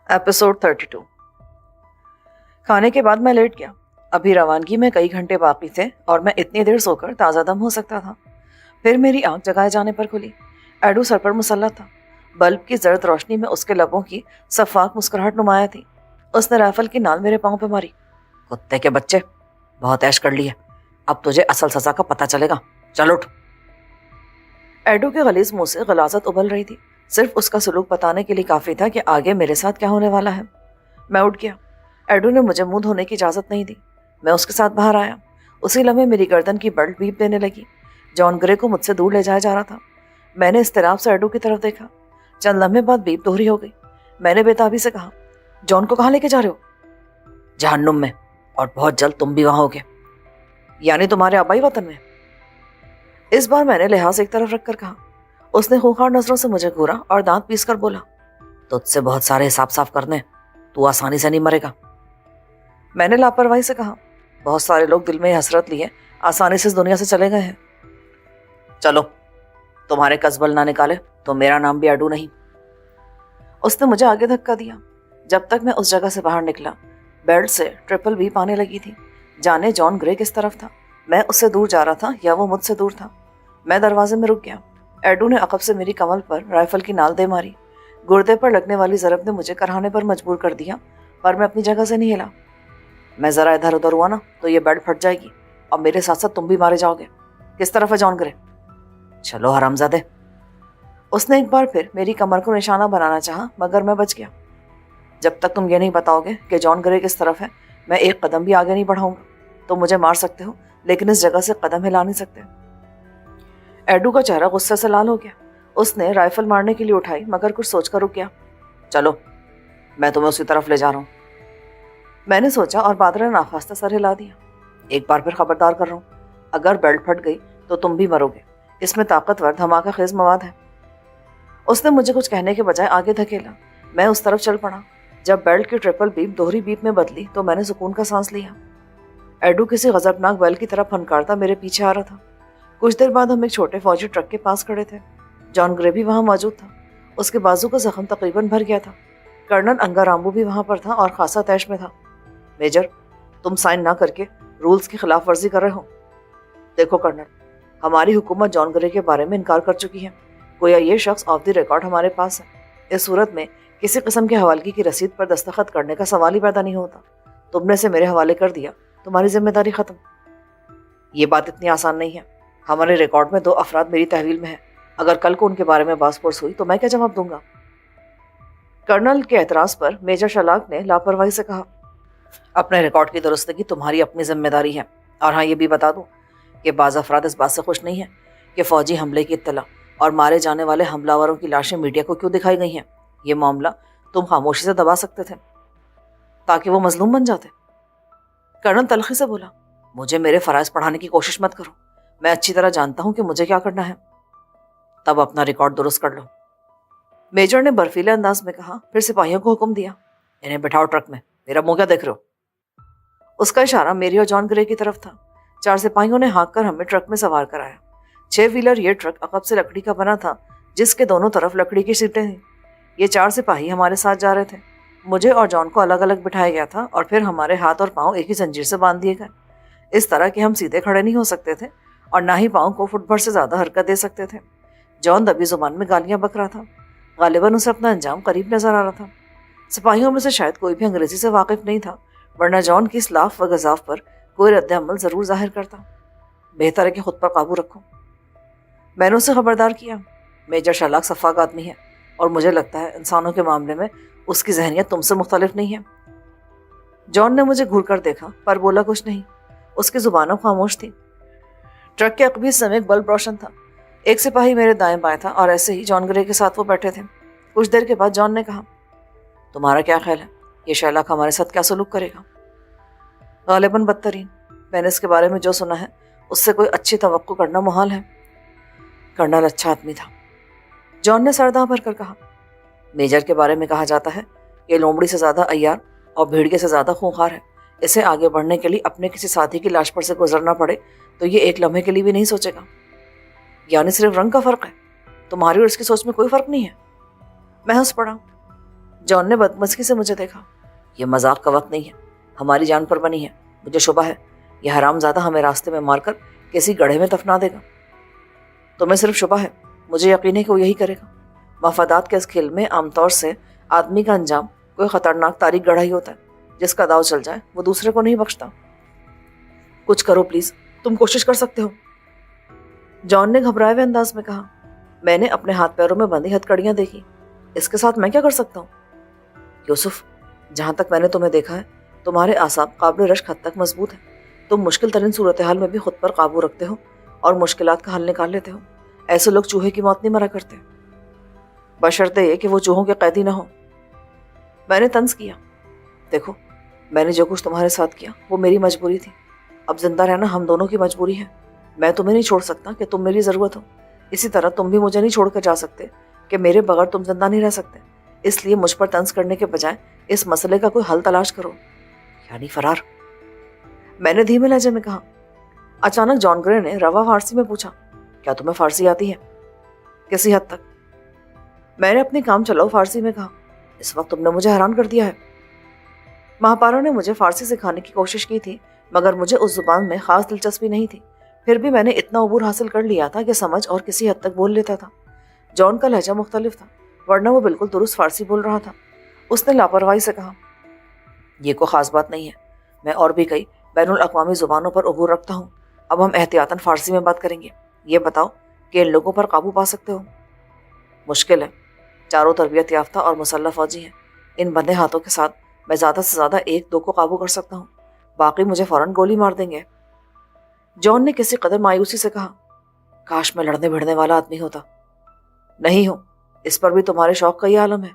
Episode 32। खाने के बाद मैं लेट गया। अभी रवानगी में कई घंटे बाकी थे और मैं इतनी देर सोकर ताज़ा दम हो सकता था। फिर मेरी आंख जगाए जाने पर खुली। एडू सर पर मुसल्लत था। बल्ब की जर्द रोशनी में उसके लबों की शफाक मुस्कुराहट नुमाया थी। उसने राइफल की नाल मेरे पाँव पे मारी। कुत्ते के बच्चे, बहुत ऐश कर ली है, अब तुझे असल सजा का पता चलेगा, चल उठ। एडू के गलीज मुंह से गलाजत उबल रही थी। सिर्फ उसका सलूक बताने के लिए काफ़ी था कि आगे मेरे साथ क्या होने वाला है। मैं उठ गया। एडू ने मुझे मुंह धोने की इजाज़त नहीं दी। मैं उसके साथ बाहर आया। उसी लम्हे मेरी गर्दन की बेल्ट बीप देने लगी। जॉन ग्रे को मुझसे दूर ले जाया जा रहा था। मैंने इस्तराब से एडू की तरफ देखा। चंद लम्हे बाद बीप दोहरी हो गई। मैंने बेताबी से कहा, जॉन को कहाँ लेके जा रहे हो? जहन्नुम में, और बहुत जल्द तुम भी वहाँ होगे। यानी तुम्हारे आबाई वतन में? इस बार मैंने लिहाज एक तरफ रखकर कहा। उसने खूंखार नजरों से मुझे घूरा और दांत पीसकर बोला, तुझसे बहुत सारे हिसाब साफ करने, तू आसानी से नहीं मरेगा। मैंने लापरवाही से कहा, बहुत सारे लोग दिल में ये हसरत लिए आसानी से इस दुनिया से चले गए हैं। चलो, तुम्हारे कस्बल ना निकाले तो मेरा नाम भी एडू नहीं। उसने मुझे आगे धक्का दिया। जब तक मैं उस जगह से बाहर निकला, बेल्ट से ट्रिपल बीप आने लगी थी। जाने जॉन ग्रे किस तरफ था, मैं उससे दूर जा रहा था या वो मुझसे दूर था। मैं दरवाजे में रुक गया। एडू ने अकब से मेरी कमर पर राइफल की नाल दे मारी। गुर्दे पर लगने वाली ज़रब ने मुझे कराहने पर मजबूर कर दिया, पर मैं अपनी जगह से नहीं हिला। मैं ज़रा इधर उधर हुआ ना तो ये बेल्ट फट जाएगी और मेरे साथ साथ तुम भी मारे जाओगे। किस तरफ है जॉन ग्रे? चलो हरामजादे। उसने एक बार फिर मेरी कमर को निशाना बनाना चाहा, मगर मैं बच गया। जब तक तुम ये नहीं बताओगे कि जॉन ग्रे किस तरफ है, मैं एक कदम भी आगे नहीं बढ़ाऊंगा। तुम मुझे मार सकते हो, लेकिन इस जगह से कदम हिला नहीं सकते। एडू का चेहरा गुस्से से लाल हो गया। उसने राइफल मारने के लिए उठाई, मगर कुछ सोचकर रुक गया। चलो, मैं तुम्हें उसी तरफ ले जा रहा हूँ। मैंने सोचा और बादल ने नाखास्ता सर हिला दिया। एक बार फिर खबरदार कर रहा हूँ, अगर बेल्ट फट गई तो तुम भी मरोगे। इसमें ताकतवर धमाका खेज मवाद है। उसने मुझे कुछ कहने के बजाय आगे धकेला। मैं उस तरफ चल पड़ा। जब बेल्ट की ट्रिपल बीप दोहरी बीप में बदली तो मैंने सुकून का सांस लिया। एडू किसी गजबनाक बैल की तरह फनकारता मेरे पीछे आ रहा था। कुछ देर बाद हम एक छोटे फौजी ट्रक के पास खड़े थे। जॉन ग्रे भी वहाँ मौजूद था। उसके बाजू का जख्म तकरीबन भर गया था। कर्नल अंगाराम्बू भी वहाँ पर था और खासा तैश में था। मेजर, तुम साइन ना करके रूल्स की खिलाफ वर्जी कर रहे हो। देखो कर्नल, हमारी हुकूमत जॉन ग्रे के बारे में इनकार कर चुकी है। गोया ये शख्स ऑफ द रिकॉर्ड हमारे पास है। इस सूरत में किसी किस्म की हवालगी की रसीद पर दस्तखत करने का सवाल ही पैदा नहीं होता। तुमने इसे मेरे हवाले कर दिया, तुम्हारी जिम्मेदारी खत्म। ये बात इतनी आसान नहीं है। हमारे रिकॉर्ड में 2 अफराद मेरी तहवील में है। अगर कल को उनके बारे में बासपुरस हुई तो मैं क्या जवाब दूंगा? कर्नल के एतराज़ पर मेजर शलाक ने लापरवाही से कहा, अपने रिकॉर्ड की दुरुस्तगी तुम्हारी अपनी जिम्मेदारी है। और हाँ, ये भी बता दूं कि बाज़ अफराद इस बात से खुश नहीं है कि फौजी हमले की इत्तला और मारे जाने वाले हमलावरों की लाशें मीडिया को क्यों दिखाई गई हैं। ये मामला तुम खामोशी से दबा सकते थे ताकि वो मजलूम बन जाते। कर्नल तलखी से बोला, मुझे मेरे फ़राइज़ पढ़ाने की कोशिश मत करो। मैं अच्छी तरह जानता हूं कि मुझे क्या करना है। तब अपना रिकॉर्ड दुरुस्त कर लो। मेजर ने बर्फीले अंदाज में कहा, फिर सिपाहियों को हुक्म दिया, इन्हें बिठाओ ट्रक में। मेरा मुंह क्या देख रहे हो? उसका इशारा मेरी और जॉन ग्रे की तरफ था। 4 सिपाहियों ने हाँक कर हमें ट्रक में सवार कराया। 6 व्हीलर ये ट्रक अकब से लकड़ी का बना था, जिसके दोनों तरफ लकड़ी की सीटें थीं। ये 4 सिपाही हमारे साथ जा रहे थे। मुझे और जॉन को अलग अलग बिठाया गया था और फिर हमारे हाथ और पाँव एक ही जंजीर से बांध दिए गए, इस तरह कि हम सीधे खड़े नहीं हो सकते थे और ना ही पाँव को फुट भर से ज़्यादा हरकत दे सकते थे। जॉन दबी जुबान में गालियाँ बक रहा था। गालिबन उसे अपना अंजाम करीब नजर आ रहा था। सिपाहियों में से शायद कोई भी अंग्रेजी से वाकिफ नहीं था, वरना जॉन की इस लाफ व गजाफ पर कोई रद्द-ए-अमल ज़रूर जाहिर करता। बेहतर है कि खुद पर काबू रखो। मैंने उसे खबरदार किया। मेजर शलाक सफ़ाक आदमी है और मुझे लगता है इंसानों के मामले में उसकी जहनियत तुमसे मुख्तलिफ नहीं है। जॉन ने मुझे घूर कर देखा पर बोला कुछ नहीं। उसकी जुबानों खामोश थी। ट्रक के अकबी समय एक बल्ब रोशन था। एक सिपाही मेरे दाएं बाएं था और ऐसे ही जॉन ग्रे के साथ वो बैठे थे। कुछ देर के बाद जॉन ने कहा, तुम्हारा क्या ख्याल है, ये शैलाक हमारे साथ क्या सलूक करेगा? गालिबन बदतरीन। मैंने इसके बारे में जो सुना है उससे कोई अच्छी तवक्को करना मुहाल है। कर्नल अच्छा आदमी था, जॉन ने सरदां भर कर कहा। मेजर के बारे में कहा जाता है ये लोमड़ी से ज़्यादा अय्यार और भेड़िए से ज़्यादा खूंखार है। इसे आगे बढ़ने के लिए अपने किसी साथी की लाश पर से गुजरना पड़े तो ये एक लम्हे के लिए भी नहीं सोचेगा। यानी सिर्फ रंग का फ़र्क है, तुम्हारी और इसकी सोच में कोई फ़र्क नहीं है? मैं हंस पड़ा। जॉन ने बदमस्की से मुझे देखा। ये मजाक का वक्त नहीं है, हमारी जान पर बनी है। मुझे शुबा है यह हरामजादा हमें रास्ते में मारकर किसी गड्ढे में दफना देगा। तुम्हें सिर्फ शुबा है, मुझे यकीन है कि वो यही करेगा। मफादात के इस खेल में आमतौर से आदमी का अंजाम कोई खतरनाक तारीख गढ़ा ही होता है, जिसका दाव चल जाए वो दूसरे को नहीं बख्शता। कुछ करो प्लीज, तुम कोशिश कर सकते हो, जॉन ने घबराए हुए अंदाज में कहा। मैंने अपने हाथ पैरों में बंधी हथकड़ियां देखी। इसके साथ मैं क्या कर सकता हूँ? यूसुफ, जहां तक मैंने तुम्हें देखा है तुम्हारे आसाब काबिल रश्क हद तक मजबूत है। तुम मुश्किल तरीन सूरत हाल में भी खुद पर काबू रखते हो और मुश्किलात का हल निकाल लेते हो। ऐसे लोग चूहे की मौत नहीं मरा करते, बशर्ते ये कि वो चूहों के कैदी ना हो। मैंने तंज किया। देखो, मैंने जो कुछ तुम्हारे साथ किया वो मेरी मजबूरी थी। अब जिंदा रहना हम दोनों की मजबूरी है। मैं तुम्हें नहीं छोड़ सकता कि तुम मेरी ज़रूरत हो। इसी तरह तुम भी मुझे नहीं छोड़ कर जा सकते कि मेरे बगैर तुम जिंदा नहीं रह सकते। इसलिए मुझ पर तंज करने के बजाय इस मसले का कोई हल तलाश करो, यानी फरार, मैंने धीमे लहजे में कहा। अचानक जॉन ग्रे ने रवा फारसी में पूछा, क्या तुम्हें फारसी आती है? किसी हद तक, मैंने अपनी काम चलाओ फारसी में कहा। इस वक्त तुमने मुझे हैरान कर दिया है। महापारा ने मुझे फारसी सिखाने की कोशिश की थी, मगर मुझे उस जुबान में खास दिलचस्पी नहीं थी। फिर भी मैंने इतना अबूर हासिल कर लिया था कि समझ और किसी हद तक बोल लेता था। जॉन का लहजा मुख्तलिफ था, वरना वो बिल्कुल दुरुस्त फारसी बोल रहा था। उसने लापरवाही से कहा, ये कोई खास बात नहीं है, मैं और भी कई बैनुल अक़वामी ज़ुबानों पर अबूर रखता हूँ। अब हम एहतियातन फारसी में बात करेंगे। ये बताओ कि इन लोगों पर काबू पा सकते हो? मुश्किल है, चारों तरबियत याफ्ता और मुसल्लह फौजी हैं। इन बंधे हाथों के साथ मैं ज़्यादा से ज़्यादा एक दो को काबू कर सकता हूँ, बाकी मुझे फ़ौरन गोली मार देंगे। जॉन ने किसी कदर मायूसी से कहा, काश मैं लड़ने भिड़ने वाला आदमी होता। नहीं हो, इस पर भी तुम्हारे शौक का ही आलम है।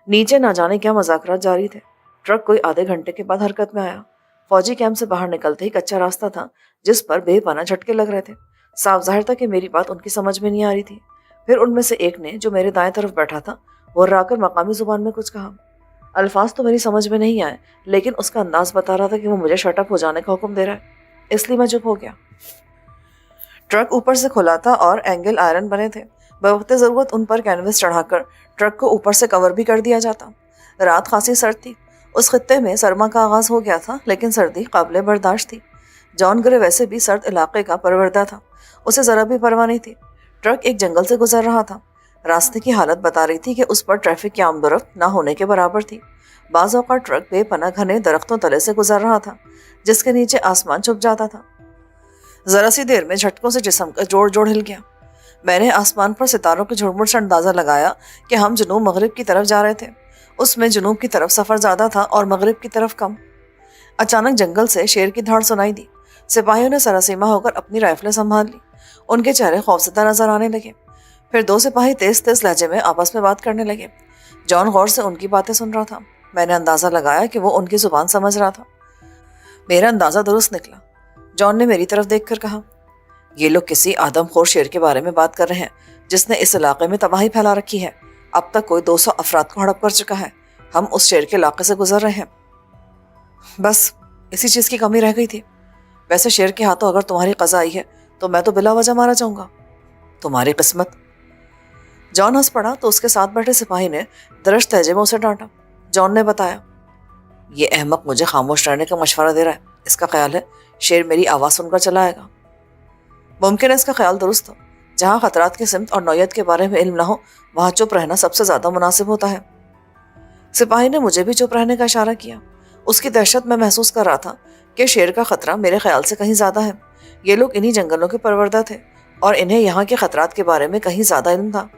नीचे ना जाने क्या मज़ाकरात जारी थे। ट्रक कोई आधे घंटे के बाद हरकत में आया। फौजी कैंप से बाहर निकलते ही कच्चा रास्ता था जिस पर बेपनाह झटके लग रहे थे। साफ जाहिर था कि मेरी बात उनकी समझ में नहीं आ रही थी। फिर उनमें से एक ने, जो मेरे दाएं तरफ बैठा था, हुर्राकर मकामी जुबान में कुछ कहा। अल्फाज तो मेरी समझ में नहीं आए, लेकिन उसका अंदाज बता रहा था कि वो मुझे शटअप हो जाने का हुक्म दे रहा है, इसलिए मैं चुप हो गया। ट्रक ऊपर से खुला था और एंगल आयरन बने थे। बवक्त ज़रूरत उन पर कैनवस चढ़ाकर ट्रक को ऊपर से कवर भी कर दिया जाता। रात खासी सर्द थी। उस खित्ते में सरमा का आगाज हो गया था, लेकिन सर्दी काबिल बर्दाश्त थी। जॉन ग्रे वैसे भी सर्द इलाके का परवरदा था, उसे ज़रा भी परवाह नहीं थी। ट्रक एक जंगल से गुजर रहा था। रास्ते की हालत बता रही थी कि उस पर ट्रैफिक की आमदोरफ्त ना होने के बराबर थी। बाज़ औक़ात ट्रक बेपनाह घने दरख्तों तले से गुजर रहा था, जिसके नीचे आसमान छुप जाता था। ज़रा सी देर में झटकों से जिस्म का जोड़ जोड़ हिल गया। मैंने आसमान पर सितारों के झुरमुट से अंदाज़ा लगाया कि हम जुनूब मगरिब की तरफ जा रहे थे। उसमें जुनूब की तरफ सफ़र ज़्यादा था और मगरिब की तरफ कम। अचानक जंगल से शेर की धाड़ सुनाई दी। सिपाहियों ने सरासीमा होकर अपनी राइफलें संभाल ली। उनके चेहरे खौफजदा नजर आने लगे। फिर दो सिपाही तेज तेज लहजे में आपस में बात करने लगे। जॉन गौर से उनकी बातें सुन रहा था। मैंने अंदाज़ा लगाया कि वो उनकी ज़ुबान समझ रहा था। मेरा अंदाज़ा दुरुस्त निकला। जॉन ने मेरी तरफ देखकर कहा, ये लोग किसी आदमखोर शेर के बारे में बात कर रहे हैं जिसने इस इलाके में तबाही फैला रखी है। अब तक कोई 200 अफराद को हड़प कर चुका है। हम उस शेर के इलाके से गुजर रहे हैं। बस इसी चीज़ की कमी रह गई थी। वैसे शेर के हाथों अगर तुम्हारी कज़ा आई है तो मैं तो बिला वजह मारा जाऊंगा। तुम्हारी किस्मत। जॉन हंस पड़ा तो उसके साथ बैठे सिपाही ने दरश्त लहजे में उसे डांटा। जॉन ने बताया, ये अहमक मुझे खामोश रहने का मशवरा दे रहा है। इसका ख्याल है शेर मेरी आवाज़ सुनकर चला आएगा। मुमकिन है इसका ख्याल दुरुस्त हो। जहाँ खतरात की सिमत और नौयत के बारे में इल्म ना हो, वहाँ चुप रहना सबसे ज़्यादा मुनासिब होता है। सिपाही ने मुझे भी चुप रहने का इशारा किया। उसकी दहशत मैं महसूस कर रहा था कि शेर का खतरा मेरे ख्याल से कहीं ज़्यादा है। ये लोग इन्हीं जंगलों के परवरदा थे और इन्हें यहाँ के खतरात के बारे में कहीं ज़्यादा इल्म था।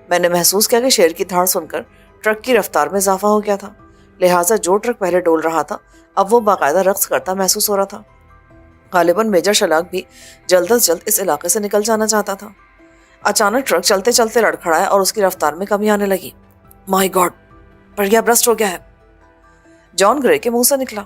मैंने महसूस किया कि शेर की धाड़ सुनकर ट्रक की रफ्तार में इजाफा हो गया था। लिहाजा जो ट्रक पहले डोल रहा था, अब वो बाकायदा रक्स करता महसूस हो रहा था। गालिबन मेजर शलाक भी जल्द अज जल्द इस इलाके से निकल जाना चाहता था। अचानक ट्रक चलते चलते लड़खड़ाया और उसकी रफ्तार में कमी आने लगी। माय गॉड, बढ़िया ब्रस्ट हो गया है, जॉन ग्रे के मुंह से निकला।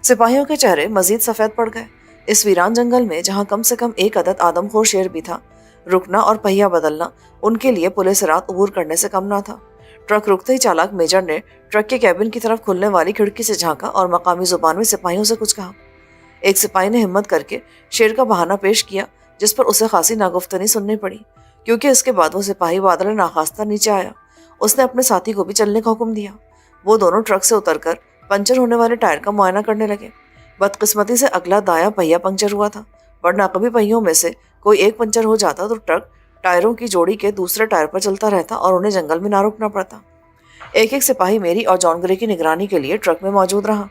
सिपाहियों के चेहरे मजीद सफ़ेद पड़ गए। इस वीरान जंगल में जहाँ कम से कम एक अदद आदमखोर शेर भी था, रुकना और पहिया बदलना उनके लिए पुलिस से रात अबूर करने से कम ना था। ट्रक रुकते ही चालाक मेजर ने ट्रक के कैबिन की तरफ खुलने वाली खिड़की से झांका और मकामी जुबान में सिपाहियों से कुछ कहा। एक सिपाही ने हिम्मत करके शेर का बहाना पेश किया, जिस पर उसे खासी नागुफ्तनी सुननी पड़ी, क्योंकि इसके बाद वो सिपाही बादल नाखास्ता नीचे आया उसने अपने साथी को भी चलने का हुक्म दिया। वो दोनों ट्रक से उतरकर पंचर होने वाले टायर का मुआयना करने लगे। बदकिस्मती से अगला दायां पहिया पंचर हुआ था, वरना कभी पहियों में से कोई एक पंचर हो जाता तो ट्रक टायरों की जोड़ी के दूसरे टायर पर चलता रहता और उन्हें जंगल में ना रुकना पड़ता। एक एक सिपाही मेरी और जॉन ग्रे की निगरानी के लिए ट्रक में मौजूद रहा,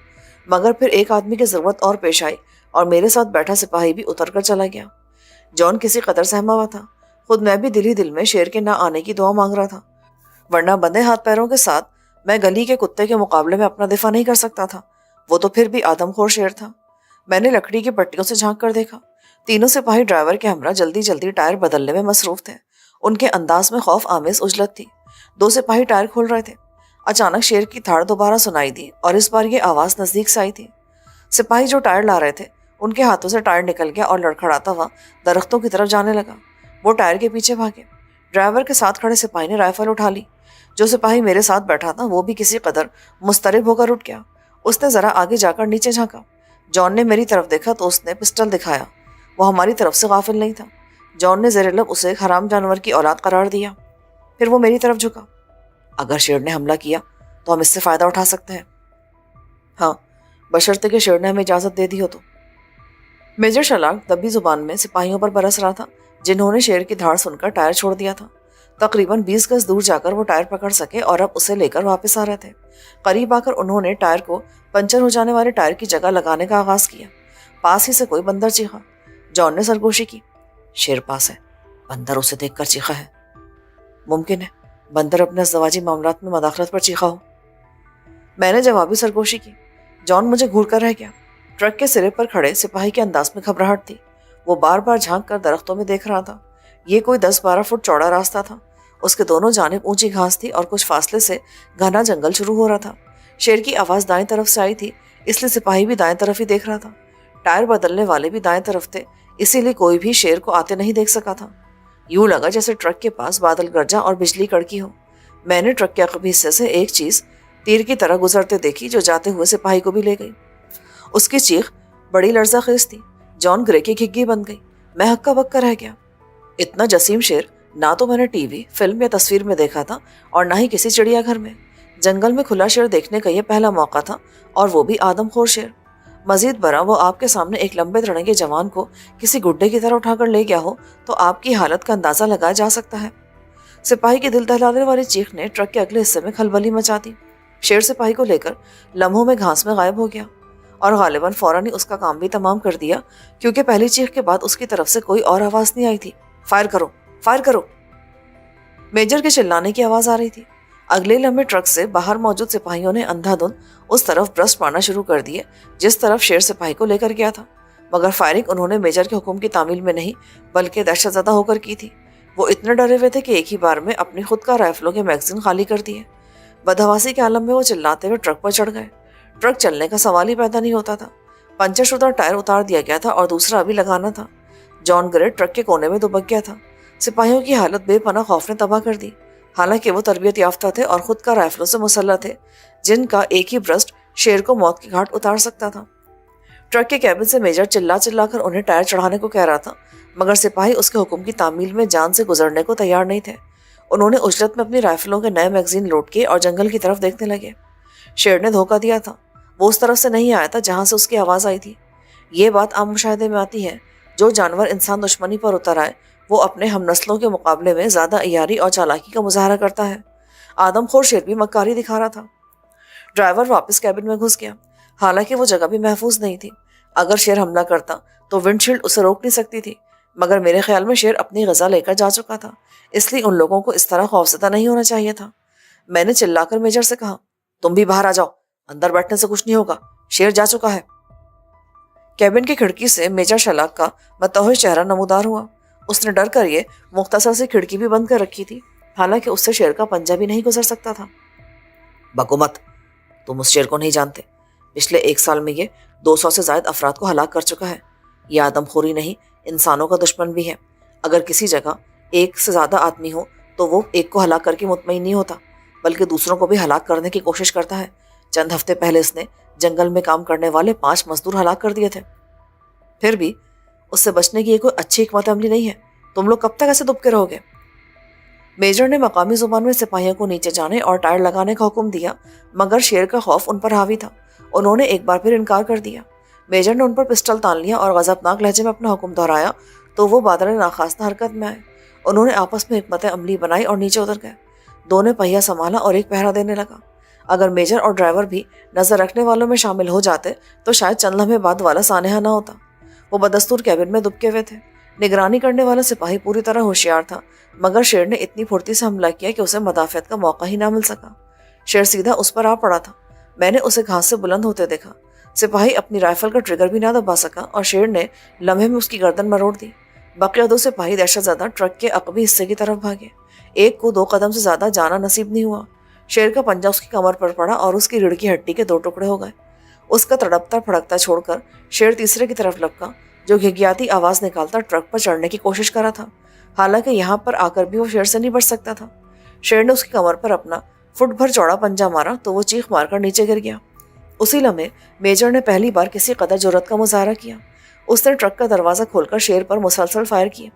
मगर फिर एक आदमी की जरूरत और पेश आई और मेरे साथ बैठा सिपाही भी उतर कर चला गया। जॉन किसी कदर सहमा हुआ था। खुद मैं भी दिल ही दिल में शेर के ना आने की दुआ मांग रहा था, वरना बंधे हाथ पैरों के साथ मैं गली के कुत्ते के मुकाबले में अपना दिफा नहीं कर सकता था। वो तो फिर भी आदमखोर शेर था। मैंने लकड़ी की पट्टियों से झांक कर देखा। तीनों सिपाही ड्राइवर के हमरा जल्दी जल्दी टायर बदलने में मसरूफ थे। उनके अंदाज में खौफ आमेज उजलत थी। दो सिपाही टायर खोल रहे थे। अचानक शेर की थाड़ दोबारा सुनाई दी और इस बार ये आवाज नजदीक से आई थी। सिपाही जो टायर ला रहे थे, उनके हाथों से टायर निकल गया और लड़खड़ाता हुआ दरख्तों की तरफ जाने लगा। वो टायर के पीछे भागे। ड्राइवर के साथ खड़े सिपाही ने राइफल उठा ली। जो सिपाही मेरे साथ बैठा था वो भी किसी कदर मुस्तरिब होकर उठ गया। उसने जरा आगे जाकर नीचे झांका। जॉन ने मेरी तरफ देखा तो उसने पिस्टल दिखाया। वो हमारी तरफ से गाफिल नहीं था। जॉन ने ज़ेर लब उसे एक हराम जानवर की औलाद करार दिया। फिर वो मेरी तरफ झुका। अगर शेर ने हमला किया तो हम इससे फ़ायदा उठा सकते हैं। हाँ, बशर्ते कि शेर ने हमें इजाज़त दे दी हो तो। मेजर शलाक दबी जुबान में सिपाहियों पर बरस रहा था, जिन्होंने शेर की धाड़ सुनकर टायर छोड़ दिया था। तकरीबन 20 गज दूर जाकर वो टायर पकड़ सके और अब उसे लेकर वापस आ रहे थे। करीब आकर उन्होंने टायर को पंचर हो जाने वाले टायर की जगह लगाने का आगाज़ किया। पास ही से कोई बंदर चीखा। जॉन ने सरगोशी की। शेर पास है, बंदर उसे देखकर चीखा है। मुमकिन है बंदर अपने ज़वाजी मामलात में मदाखलत पर चीखा हो। मैंने जवाबी सरगोशी की। जॉन मुझे घूर कर रह गया। ट्रक के सिरे पर खड़े सिपाही के अंदाज में घबराहट थी। वो बार बार झांक कर दरख्तों में देख रहा था। ये कोई 10-12 फुट चौड़ा रास्ता था। उसके दोनों जानिब ऊंची घास थी और कुछ फासले से घना जंगल शुरू हो रहा था। शेर की आवाज़ दाएं तरफ से आई थी, इसलिए सिपाही भी दाएं तरफ ही देख रहा था। टायर बदलने वाले भी दाएं तरफ थे, इसीलिए कोई भी शेर को आते नहीं देख सका था। यूं लगा जैसे ट्रक के पास बादल गरजा और बिजली कड़की हो। मैंने ट्रक के अकबी हिस्से से एक चीज़ तीर की तरह गुजरते देखी, जो जाते हुए सिपाही को भी ले गई। उसकी चीख बड़ी लर्ज़ाखेज़ थी। जॉन ग्रे की घिग्गी बन गई। मैं हक्का बक्का रह गया। इतना जसीम शेर ना तो मैंने टीवी, फिल्म या तस्वीर में देखा था और ना ही किसी चिड़ियाघर में। जंगल में खुला शेर देखने का यह पहला मौका था, और वो भी आदमखोर शेर। मजीद बरा वो आपके सामने एक लंबे तिरंगे जवान को किसी गुड्डे की तरह उठाकर ले गया हो तो आपकी हालत का अंदाजा लगाया जा सकता है। सिपाही की दिल दहलाने वाली चीख ने ट्रक के अगले हिस्से में खलबली मचा दी। शेर सिपाही को लेकर लम्हों में घास में गायब हो गया और गालिबन फौरन ही उसका काम भी तमाम कर दिया, क्योंकि पहली चीख के बाद उसकी तरफ से कोई और आवाज़ नहीं आई थी। फायर करो, फायर करो। मेजर के चिल्लाने की आवाज़ आ रही थी। अगले लम्हे ट्रक से बाहर मौजूद सिपाहियों ने अंधाधुंध उस तरफ ब्रस्ट मारना शुरू कर दिए जिस तरफ शेर सिपाही को लेकर गया था, मगर फायरिंग उन्होंने मेजर के हुक्म की तामील में नहीं बल्कि दहशतज़दा होकर की थी। वो इतने डरे हुए थे कि एक ही बार में अपनी खुद का राइफलों के मैगजीन खाली कर दिए। बदहवासी के आलम में वो चिल्लाते हुए ट्रक पर चढ़ गए। ट्रक चलने का सवाल ही पैदा नहीं होता था। पंचर शुदा टायर उतार दिया गया था और दूसरा अभी लगाना था। जॉन ग्रे ट्रक के कोने में दुबक गया था। सिपाहियों की हालत बेपनाह खौफ ने तबाह कर दी। हालांकि वो तरबियत याफ्ता थे और खुद का राइफलों से मुसल्लह थे, जिनका एक ही ब्रस्ट शेर को मौत की घाट उतार सकता था। ट्रक के कैबिन से मेजर चिल्ला चिल्ला कर उन्हें टायर चढ़ाने को कह रहा था, मगर सिपाही उसके हुक्म की तामील में जान से गुजरने को तैयार नहीं थे। उन्होंने उजलत में अपनी राइफलों के नए मैगजीन लोड किए और जंगल की तरफ देखने लगे। शेर ने धोखा दिया था। वो उस तरफ से नहीं आया था जहां से उसकी आवाज़ आई थी। ये बात आम मुशाहिदे में आती है, जो जानवर इंसान दुश्मनी पर उतर आए वो अपने हम नस्लों के मुकाबले में ज़्यादा अयारी और चालाकी का मुजाहरा करता है। आदमखोर शेर भी मक्कारी दिखा रहा था। ड्राइवर वापस कैबिन में घुस गया। हालांकि वो जगह भी महफूज नहीं थी। अगर शेर हमला करता तो विंडशील्ड उसे रोक नहीं सकती थी, मगर मेरे ख्याल में शेर अपनी गज़ा लेकर जा चुका था, इसलिए उन लोगों को इस तरह खौफज़दा नहीं होना चाहिए था। मैंने चिल्लाकर मेजर से कहा, तुम भी बाहर आ जाओ, अंदर बैठने से कुछ नहीं होगा, शेर जा चुका है। कैबिन की खिड़की से मेजर शलाक का मतौहिश चेहरा नमूदार हुआ। उसने डर कर ये मुख्तसर से खिड़की भी बंद कर रखी थी, हालांकि उससे शेर का पंजा भी नहीं गुजर सकता था। बको मत, तुम उस शेर को नहीं जानते। पिछले 1 साल में ये 200 से ज़ायद अफराद को हलाक कर चुका है। ये आदमखोरी नहीं, इंसानों का दुश्मन भी है। अगर किसी जगह 1 से ज़्यादा आदमी हो तो वो एक को हलाक करके मुतमईन नहीं होता, बल्कि दूसरों को भी हलाक करने की कोशिश करता है। चंद हफ्ते पहले इसने जंगल में काम करने वाले 5 मजदूर हलाक कर दिए थे। फिर भी उससे बचने की ये कोई अच्छी हिकमत अमली नहीं है। तुम लोग कब तक ऐसे दुबके रहोगे? मेजर ने मकामी जुबान में सिपाहियों को नीचे जाने और टायर लगाने का हुक्म दिया, मगर शेर का खौफ उन पर हावी था। उन्होंने एक बार फिर इनकार कर दिया। मेजर ने उन पर पिस्टल तान लिया और गजबनाक लहजे में अपना हुक्म दोहराया तो वो बादल नाखास्ता हरकत में आए। उन्होंने आपस में हिकमत अमली बनाई और नीचे उतर गए। दो ने पहिया संभाला और एक पहरा देने लगा। अगर मेजर और ड्राइवर भी नजर रखने वालों में शामिल हो जाते तो शायद चंद लम्हे बाद वाला सानहा ना होता। वो बदस्तूर कैबिन में दुबके हुए थे। निगरानी करने वाला सिपाही पूरी तरह होशियार था, मगर शेर ने इतनी फुर्ती से हमला किया कि उसे मदाफियत का मौका ही ना मिल सका। शेर सीधा उस पर आ पड़ा था। मैंने उसे घास से बुलंद होते देखा। सिपाही अपनी राइफल का ट्रिगर भी ना दबा सका और शेर ने लम्हे में उसकी गर्दन मरोड़ दी। बकिया दो सिपाही दहशतज़दा ट्रक के अकबी हिस्से की तरफ भागे। एक को 2 कदम से ज्यादा जाना नसीब नहीं हुआ। शेर का पंजा उसकी कमर पर पड़ा और उसकी रीढ़ की हड्डी के 2 टुकड़े हो गए। उसका तड़पता फड़कता छोड़कर शेर तीसरे की तरफ लपका, जो घिघियाती आवाज निकालता ट्रक पर चढ़ने की कोशिश कर रहा था। हालांकि यहाँ पर आकर भी वो शेर से नहीं बच सकता था। शेर ने उसकी कमर पर अपना फुट भर चौड़ा पंजा मारा तो वो चीख मारकर नीचे गिर गया। उसी लम्हे मेजर ने पहली बार किसी कदर जुर्रत का मुजाहरा किया। उसने ट्रक का दरवाजा खोलकर शेर पर मुसलसल फायर किए।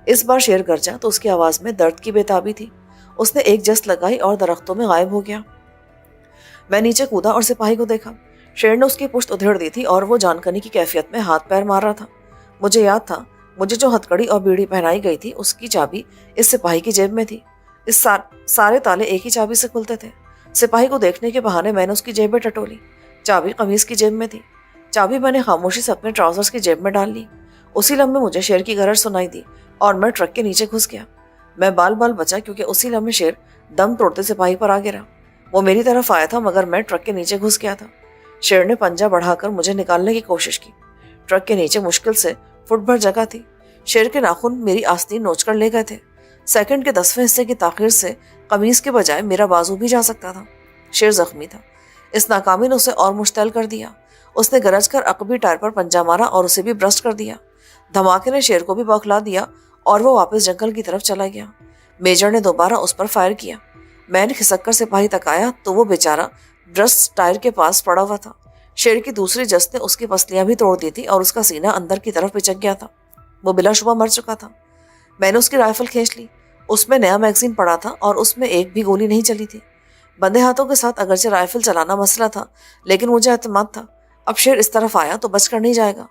इस बार शेर गरजा तो उसकी आवाज में दर्द की बेताबी थी। उसने एक जस्त लगाई और दरख्तों में गायब हो गया। मैं नीचे कूदा और सिपाही को देखा। शेर ने उसकी पुश्त उधेड़ दी थी और वो जानकनी की कैफियत में हाथ पैर मार रहा था। मुझे याद था, मुझे जो हथकड़ी और बीड़ी पहनाई गई थी उसकी चाबी इस सिपाही की जेब में थी। इस सारे ताले एक ही चाबी से खुलते थे। सिपाही को देखने के बहाने मैंने उसकी जेब में टटोली। चाबी कमीज की जेब में थी। चाबी मैंने खामोशी से अपने ट्राउजर्स की जेब में डाल ली। उसी लम्हे मुझे शेर की गरज सुनाई दी और मैं ट्रक के नीचे घुस गया। मैं बाल बाल बचा क्योंकि उसी लम्हे शेर दम तोड़ते सिपाही पर आ गिरा। वो मेरी तरफ आया था, मगर मैं ट्रक के नीचे घुस गया था। शेर ने पंजा बढ़ाकर मुझे निकालने की कोशिश की। ट्रक के नीचे मुश्किल से फुट भर जगह थी। शेर के नाखून मेरी आस्तीन नोचकर ले गए थे। सेकंड के 10वें हिस्से की ताखीर से कमीज के बजाय मेरा बाजू भी जा सकता था। शेर जख्मी था। इस नाकामी ने उसे और मुश्तैल कर दिया। उसने गरज कर अकबी टायर पर पंजा मारा और उसे भी ब्रस्ट कर दिया। धमाके ने शेर को भी बौखला दिया और वो वापस जंगल की तरफ चला गया। मेजर ने दोबारा उस पर फायर किया। मैंने खिसक कर सिपाही तक आया तो वो बेचारा ब्रस्ट टायर के पास पड़ा हुआ था। शेर की दूसरी जस्त ने उसकी पसलियां भी तोड़ दी थी और उसका सीना अंदर की तरफ पिचक गया था। वो बिलाशुबा मर चुका था। मैंने उसकी राइफल खींच ली। उसमें नया मैगजीन पड़ा था और उसमें एक भी गोली नहीं चली थी। बंदे हाथों के साथ अगरचे राइफल चलाना मसला था, लेकिन मुझे एतमाद था अब शेर इस तरफ आया तो बचकर नहीं जाएगा।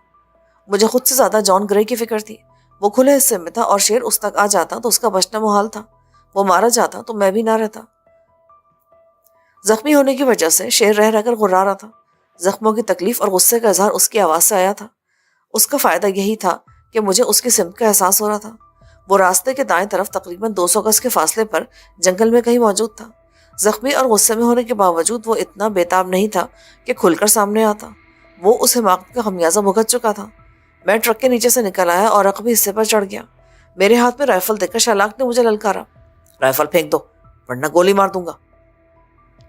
मुझे खुद से ज्यादा जॉन ग्रे की फिक्र थी। वो खुले हिस्से में था और शेर उस तक आ जाता तो उसका बचना मुहाल था। वो मारा जाता तो मैं भी ना रहता। जख्मी होने की वजह से शेर रह रहकर गुर्रा रहा था। जख्मों की तकलीफ और गुस्से का इजहार उसकी आवाज से आया था। उसका फायदा यही था कि मुझे उसकी सिमत का एहसास हो रहा था। वो रास्ते के दाएं तरफ तकरीबन 200 गज के फासले पर जंगल में कहीं मौजूद था। जख्मी और गुस्से में होने के बावजूद वो इतना बेताब नहीं था कि खुलकर सामने आता। वो उस हिमाकत का खमियाजा भुगत चुका था। मैं ट्रक के नीचे से निकल आया और अकबी हिस्से पर चढ़ गया। मेरे हाथ में राइफल देखकर शलाक ने मुझे ललकारा, राइफल फेंक दो वरना गोली मार दूंगा।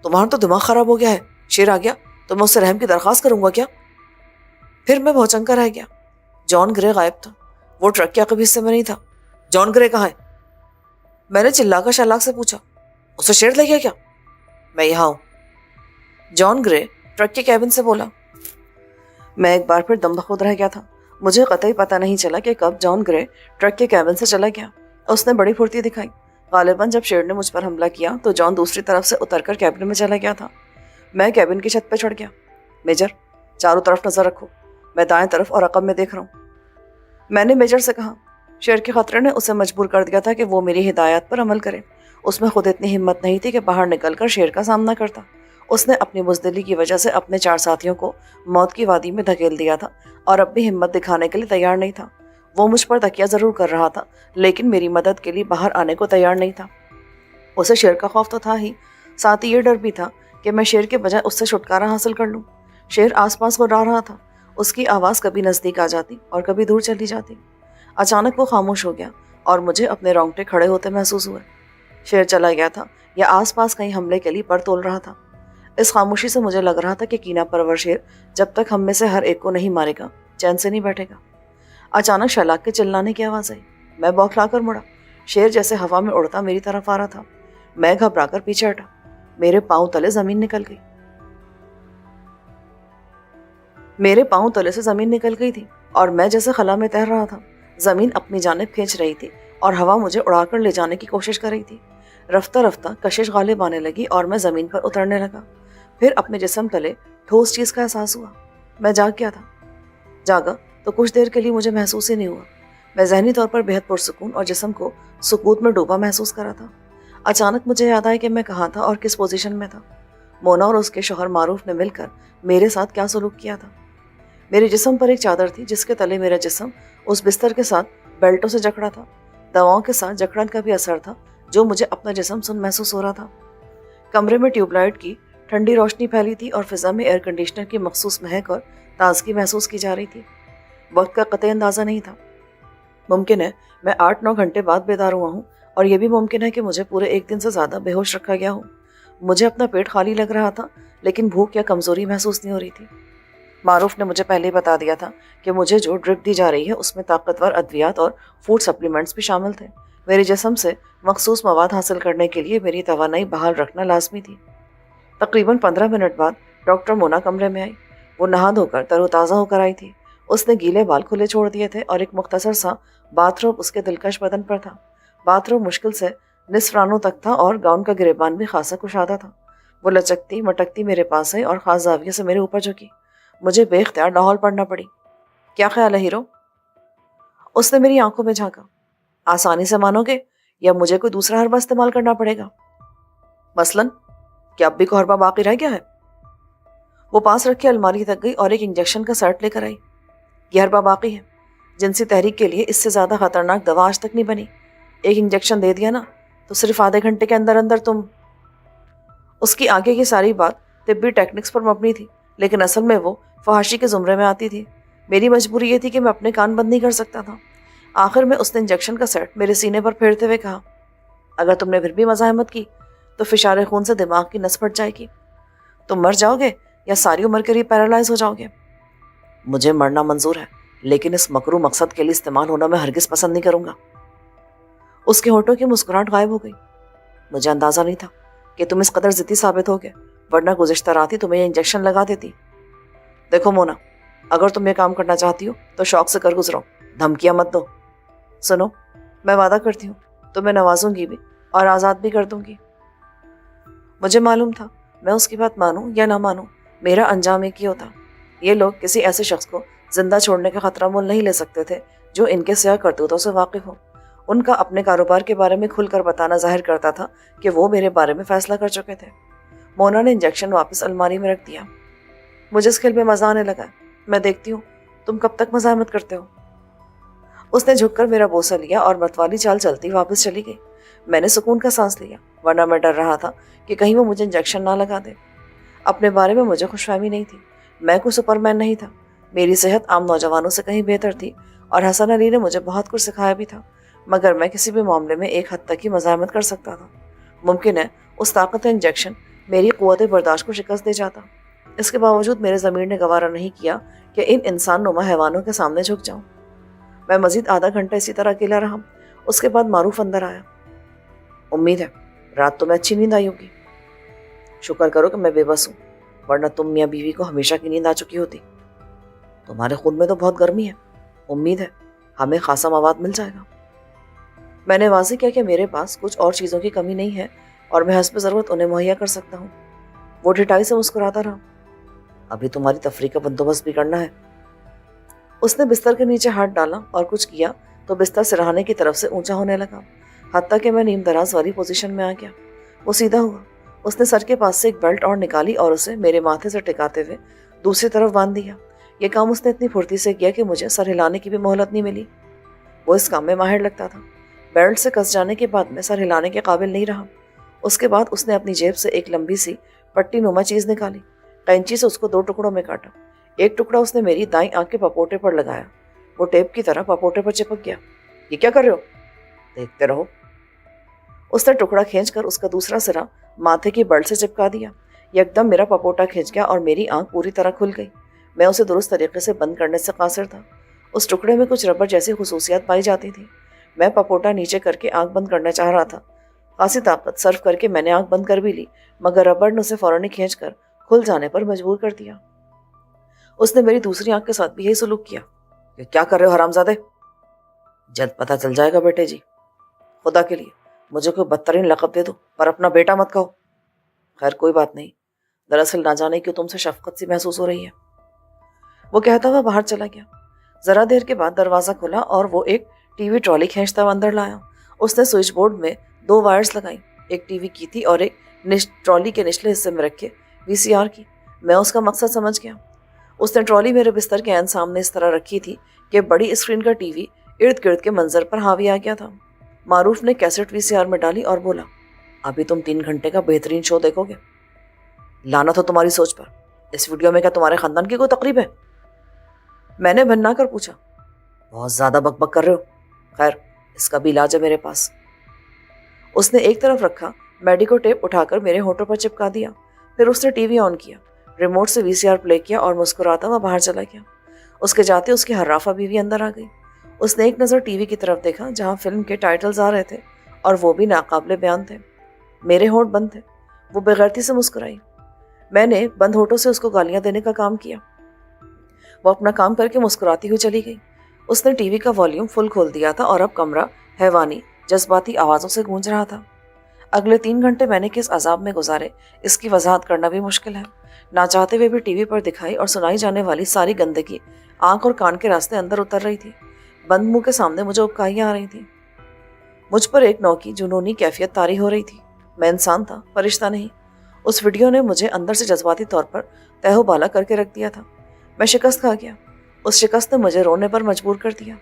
तुम्हारा तो दिमाग खराब हो गया है। शेर आ गया तो मैं उससे रहम की दरख्वास्त करूंगा क्या? फिर मैं भौचक्का रह गया। जॉन ग्रे गायब था। वो ट्रक के अकबी हिस्से में नहीं था। जॉन ग्रे कहाँ है? मैंने चिल्लाकर शलाक से पूछा। उसे शेर ले गया क्या? मैं यहाँ हूं। जॉन ग्रे ट्रक के कैबिन से बोला। मैं एक बार फिर दम बखुद रह गया था। मुझे कतई पता नहीं चला कि कब जॉन ग्रे ट्रक के कैबिन से चला गया। उसने बड़ी फुर्ती दिखाई। गालिबन जब शेर ने मुझ पर हमला किया तो जॉन दूसरी तरफ से उतरकर कैबिन में चला गया था। मैं कैबिन की छत पर चढ़ गया। मेजर, चारों तरफ नजर रखो। मैं दाएं तरफ और अकब में देख रहा हूँ। मैंने मेजर से कहा। शेर के खतरे ने उसे मजबूर कर दिया था कि वो मेरी हिदायत पर अमल करे। उसमें खुद इतनी हिम्मत नहीं थी कि बाहर निकलकर शेर का सामना करता। उसने अपनी बुज़दिली की वजह से अपने 4 साथियों को मौत की वादी में धकेल दिया था और अब भी हिम्मत दिखाने के लिए तैयार नहीं था। वो मुझ पर तकिया ज़रूर कर रहा था, लेकिन मेरी मदद के लिए बाहर आने को तैयार नहीं था। उसे शेर का खौफ तो था ही, साथ ही ये डर भी था कि मैं शेर के बजाय उससे छुटकारा हासिल कर लूँ। शेर आसपास गुर्रा रहा था। उसकी आवाज़ कभी नज़दीक आ जाती और कभी दूर चली जाती। अचानक वो खामोश हो गया और मुझे अपने रोंगटे खड़े होते महसूस हुए। शेर चला गया था या आसपास कहीं हमले के लिए पर तोल रहा था। इस खामोशी से मुझे लग रहा था कि कीना परवर शेर जब तक हम में से हर एक को नहीं मारेगा चैन से नहीं बैठेगा। अचानक शलाक के चिल्लाने की आवाज़ आई। मैं बौखला कर मुड़ा। शेर जैसे हवा में उड़ता मेरी तरफ आ रहा था। मैं घबराकर पीछे हटा। मेरे पांव तले जमीन निकल गई। मेरे पांव तले से जमीन निकल गई थी और मैं जैसे खला में तैर रहा था। जमीन अपनी जानिब खींच रही थी और हवा मुझे उड़ाकर ले जाने की कोशिश कर रही थी। رفتہ رفتہ کشش غالب آنے لگی اور میں زمین پر اترنے لگا. پھر اپنے جسم تلے ٹھوس چیز کا احساس ہوا. میں جاگ گیا تھا. جاگا تو کچھ دیر کے لیے مجھے محسوس ہی نہیں ہوا. میں ذہنی طور پر بہت پرسکون اور جسم کو سکوت میں ڈوبا محسوس کرا تھا. اچانک مجھے یاد آیا کہ میں کہاں تھا اور کس پوزیشن میں تھا. مونا اور اس کے شوہر معروف نے مل کر میرے ساتھ کیا سلوک کیا تھا. میرے جسم پر ایک چادر تھی جس کے تلے میرا جسم اس بستر کے ساتھ بیلٹوں سے جکڑا تھا. دواؤں کے ساتھ جکڑن کا بھی اثر تھا جو مجھے اپنا جسم سن محسوس ہو رہا تھا. کمرے میں ٹیوب لائٹ کی ٹھنڈی روشنی پھیلی تھی اور فضا میں ایئر کنڈیشنر کی مخصوص مہک اور تازگی محسوس کی جا رہی تھی. وقت کا قطعی اندازہ نہیں تھا. ممکن ہے میں 8-9 گھنٹے بعد بیدار ہوا ہوں اور یہ بھی ممکن ہے کہ مجھے پورے ایک دن سے زیادہ بے ہوش رکھا گیا ہو. مجھے اپنا پیٹ خالی لگ رہا تھا لیکن بھوک یا کمزوری محسوس نہیں ہو رہی تھی. معروف نے مجھے پہلے ہی بتا دیا تھا کہ مجھے جو ڈرپ دی جا رہی ہے اس میں طاقتور ادویات اور فوڈ سپلیمنٹس بھی شامل تھے. میرے جسم سے مخصوص مواد حاصل کرنے کے لیے میری توانائی بحال رکھنا لازمی تھی. تقریباً 15 منٹ بعد ڈاکٹر مونا کمرے میں آئی. وہ نہا دھو کر تر و تازہ ہو کر آئی تھی. اس نے گیلے بال کھلے چھوڑ دیے تھے اور ایک مختصر سا باتھ روب اس کے دلکش بدن پر تھا. باتھ روب مشکل سے نصف رانوں تک تھا اور گاؤن کا گریبان بھی خاصا کشادہ تھا. وہ لچکتی مٹکتی میرے پاس آئی اور خاص زاویے سے میرے اوپر جھکی. مجھے بے اختیار ڈاہول پڑنا پڑی. کیا خیال ہے ہیرو؟ اس نے میری آنکھوں میں جھانکا. آسانی سے مانو گے یا مجھے کوئی دوسرا حربہ استعمال کرنا پڑے گا؟ مثلاً کیا اب بھی کوئی حربہ باقی رہ گیا ہے؟ وہ پاس رکھ کے الماری تک گئی اور ایک انجیکشن کا سیٹ لے کر آئی. یہ حربہ باقی ہے. جنسی تحریک کے لیے اس سے زیادہ خطرناک دوا آج تک نہیں بنی. ایک انجیکشن دے دیا نا تو صرف آدھے گھنٹے کے اندر اندر تم. اس کی آگے کی ساری بات طبی ٹیکنکس پر مبنی تھی لیکن اصل میں وہ فحاشی کے زمرے میں آتی تھی. میری مجبوری یہ تھی کہ میں اپنے کان بند نہیں کر سکتا تھا. آخر میں اس نے انجیکشن کا سیٹ میرے سینے پر پھیرتے ہوئے کہا, اگر تم نے پھر بھی مزاحمت کی تو فشار خون سے دماغ کی نس پھٹ جائے گی. تم مر جاؤ گے یا ساری عمر کے لیے پیرالائز ہو جاؤ گے. مجھے مرنا منظور ہے لیکن اس مکروہ مقصد کے لیے استعمال ہونا میں ہرگز پسند نہیں کروں گا. اس کے ہونٹوں کی مسکراہٹ غائب ہو گئی. مجھے اندازہ نہیں تھا کہ تم اس قدر ضدی ثابت ہوگے ورنہ گزشتہ رات ہی تمہیں یہ انجیکشن لگا دیتی. دیکھو مونا, اگر تم یہ کام کرنا چاہتی ہو تو شوق سے کر گزرو, دھمکیاں مت دو. سنو, میں وعدہ کرتی ہوں تمہیں نوازوں گی بھی اور آزاد بھی کر دوں گی. مجھے معلوم تھا میں اس کی بات مانوں یا نہ مانوں میرا انجام ایک ہی ہوتا. یہ لوگ کسی ایسے شخص کو زندہ چھوڑنے کا خطرہ مول نہیں لے سکتے تھے جو ان کے سیاہ کرتوتوں سے واقف ہو. ان کا اپنے کاروبار کے بارے میں کھل کر بتانا ظاہر کرتا تھا کہ وہ میرے بارے میں فیصلہ کر چکے تھے. مونا نے انجیکشن واپس الماری میں رکھ دیا. مجھے اس کھیل میں مزہ آنے لگا. میں دیکھتی ہوں تم کب تک مزاحمت کرتے ہو. اس نے جھک کر میرا بوسہ لیا اور متوالی چال چلتی واپس چلی گئی. میں نے سکون کا سانس لیا ورنہ میں ڈر رہا تھا کہ کہیں وہ مجھے انجیکشن نہ لگا دے. اپنے بارے میں مجھے خوش فہمی نہیں تھی. میں کوئی سپر مین نہیں تھا. میری صحت عام نوجوانوں سے کہیں بہتر تھی اور حسن علی نے مجھے بہت کچھ سکھایا بھی تھا, مگر میں کسی بھی معاملے میں ایک حد تک ہی مزاحمت کر سکتا تھا. ممکن ہے اس طاقت انجیکشن میری قوت برداشت کو شکست دے جاتا. اس کے باوجود میرے ضمیر نے گوارا نہیں کیا کہ ان انسان نما حیوانوں کے سامنے جھک جاؤں. میں مزید آدھا گھنٹہ اسی طرح اکیلا رہا. اس کے بعد معروف اندر آیا. امید ہے رات تمہیں اچھی نیند آئی ہوگی. شکر کرو کہ میں بے بس ہوں ورنہ تم میاں بیوی کو ہمیشہ کی نیند آ چکی ہوتی. تمہارے خون میں تو بہت گرمی ہے. امید ہے ہمیں خاصا مواد مل جائے گا. میں نے واضح کیا کہ میرے پاس کچھ اور چیزوں کی کمی نہیں ہے اور میں حسب ضرورت انہیں مہیا کر سکتا ہوں. وہ ڈھٹائی سے مسکراتا رہا. ابھی تمہاری تفریح کا بندوبست بھی کرنا ہے. اس نے بستر کے نیچے ہاتھ ڈالا اور کچھ کیا تو بستر سرہانے کی طرف سے اونچا ہونے لگا, حتیٰ کہ میں نیم دراز والی پوزیشن میں آ گیا. وہ سیدھا ہوا. اس نے سر کے پاس سے ایک بیلٹ اور نکالی اور اسے میرے ماتھے سے ٹکاتے ہوئے دوسری طرف باندھ دیا. یہ کام اس نے اتنی پھرتی سے کیا کہ مجھے سر ہلانے کی بھی مہلت نہیں ملی. وہ اس کام میں ماہر لگتا تھا. بیلٹ سے کس جانے کے بعد میں سر ہلانے کے قابل نہیں رہا. اس کے بعد اس نے اپنی جیب سے ایک لمبی سی پٹی نما چیز نکالی. قینچی سے اس کو 2 ٹکڑوں میں کاٹا. ایک ٹکڑا اس نے میری دائیں آنکھ کے پپوٹے پر لگایا. وہ ٹیپ کی طرح پپوٹے پر چپک گیا. یہ کیا کر رہے ہو؟ دیکھتے رہو. اس نے ٹکڑا کھینچ کر اس کا دوسرا سرا ماتھے کی بلٹ سے چپکا دیا. یکدم میرا پپوٹا کھینچ گیا اور میری آنکھ پوری طرح کھل گئی. میں اسے درست طریقے سے بند کرنے سے قاصر تھا. اس ٹکڑے میں کچھ ربڑ جیسی خصوصیات پائی جاتی تھی. میں پپوٹا نیچے کر کے آنکھ بند کرنا چاہ رہا تھا. خاصی طاقت صرف کر کے میں نے آنکھ بند کر بھی لی, مگر ربڑ نے اسے فوراً کھینچ کر کھل جانے پر مجبور کر دیا. اس نے میری دوسری آنکھ کے ساتھ بھی یہی سلوک کیا. یہ کیا کر رہے ہو حرامزادے؟ جلد پتہ چل جائے گا بیٹے جی. خدا کے لیے مجھے کوئی بدترین لقب دے دو پر اپنا بیٹا مت کہو۔ خیر کوئی بات نہیں، دراصل نہ جانے کیوں تم سے شفقت سی محسوس ہو رہی ہے۔ وہ کہتا ہوا باہر چلا گیا۔ ذرا دیر کے بعد دروازہ کھلا اور وہ ایک ٹی وی ٹرالی کھینچتا ہوا اندر لایا۔ اس نے سوئچ بورڈ میں 2 وائرز لگائی، ایک ٹی وی کی تھی اور ایک ٹرالی کے نچلے حصے میں رکھے VCR کی۔ میں اس کا مقصد سمجھ گیا۔ اس نے ٹرالی میرے بستر کے عین سامنے اس طرح رکھی تھی کہ بڑی اسکرین کا ٹی وی ارد گرد کے منظر پر حاوی آ گیا تھا۔ معروف نے کیسٹ VCR میں ڈالی اور بولا، ابھی تم 3 گھنٹے کا بہترین شو دیکھو گے۔ لعنت ہو تمہاری سوچ پر، اس ویڈیو میں کیا تمہارے خاندان کی کوئی تقریب ہے؟ میں نے بھننا کر پوچھا۔ بہت زیادہ بک بک کر رہے ہو، خیر اس کا بھی علاج ہے میرے پاس۔ اس نے ایک طرف رکھا میڈیکو ٹیپ اٹھا کر میرے ہونٹوں پر چپکا دیا، پھر اس نے ٹی وی آن کیا، ریموٹ سے VCR پلے کیا اور مسکراتا ہوا باہر چلا گیا۔ اس کے جاتے اس کی حرافہ بیوی اندر آ گئی۔ اس نے ایک نظر ٹی وی کی طرف دیکھا جہاں فلم کے ٹائٹلز آ رہے تھے اور وہ بھی ناقابل بیان تھے۔ میرے ہونٹ بند تھے۔ وہ بغیرتی سے مسکرائی۔ میں نے بند ہونٹوں سے اس کو گالیاں دینے کا کام کیا۔ وہ اپنا کام کر کے مسکراتی ہوئی چلی گئی۔ اس نے ٹی وی کا والیوم فل کھول دیا تھا اور اب کمرہ حیوانی جذباتی آوازوں سے گونج رہا تھا۔ اگلے 3 گھنٹے میں نے کس عذاب میں گزارے اس کی وضاحت کرنا بھی مشکل ہے۔ نہ چاہتے ہوئے بھی ٹی وی پر دکھائی اور سنائی جانے والی ساری گندگی آنکھ اور کان کے راستے اندر اتر رہی تھی۔ بند منہ کے سامنے مجھے اکائیاں آ رہی تھیں۔ مجھ پر ایک نوع کی جنونی کیفیت طاری ہو رہی تھی۔ میں انسان تھا، فرشتہ نہیں۔ اس ویڈیو نے مجھے اندر سے جذباتی طور پر تہو بالا کر کے رکھ دیا تھا۔ میں شکست کھا گیا۔ اس شکست نے مجھے رونے پر مجبور کر دیا۔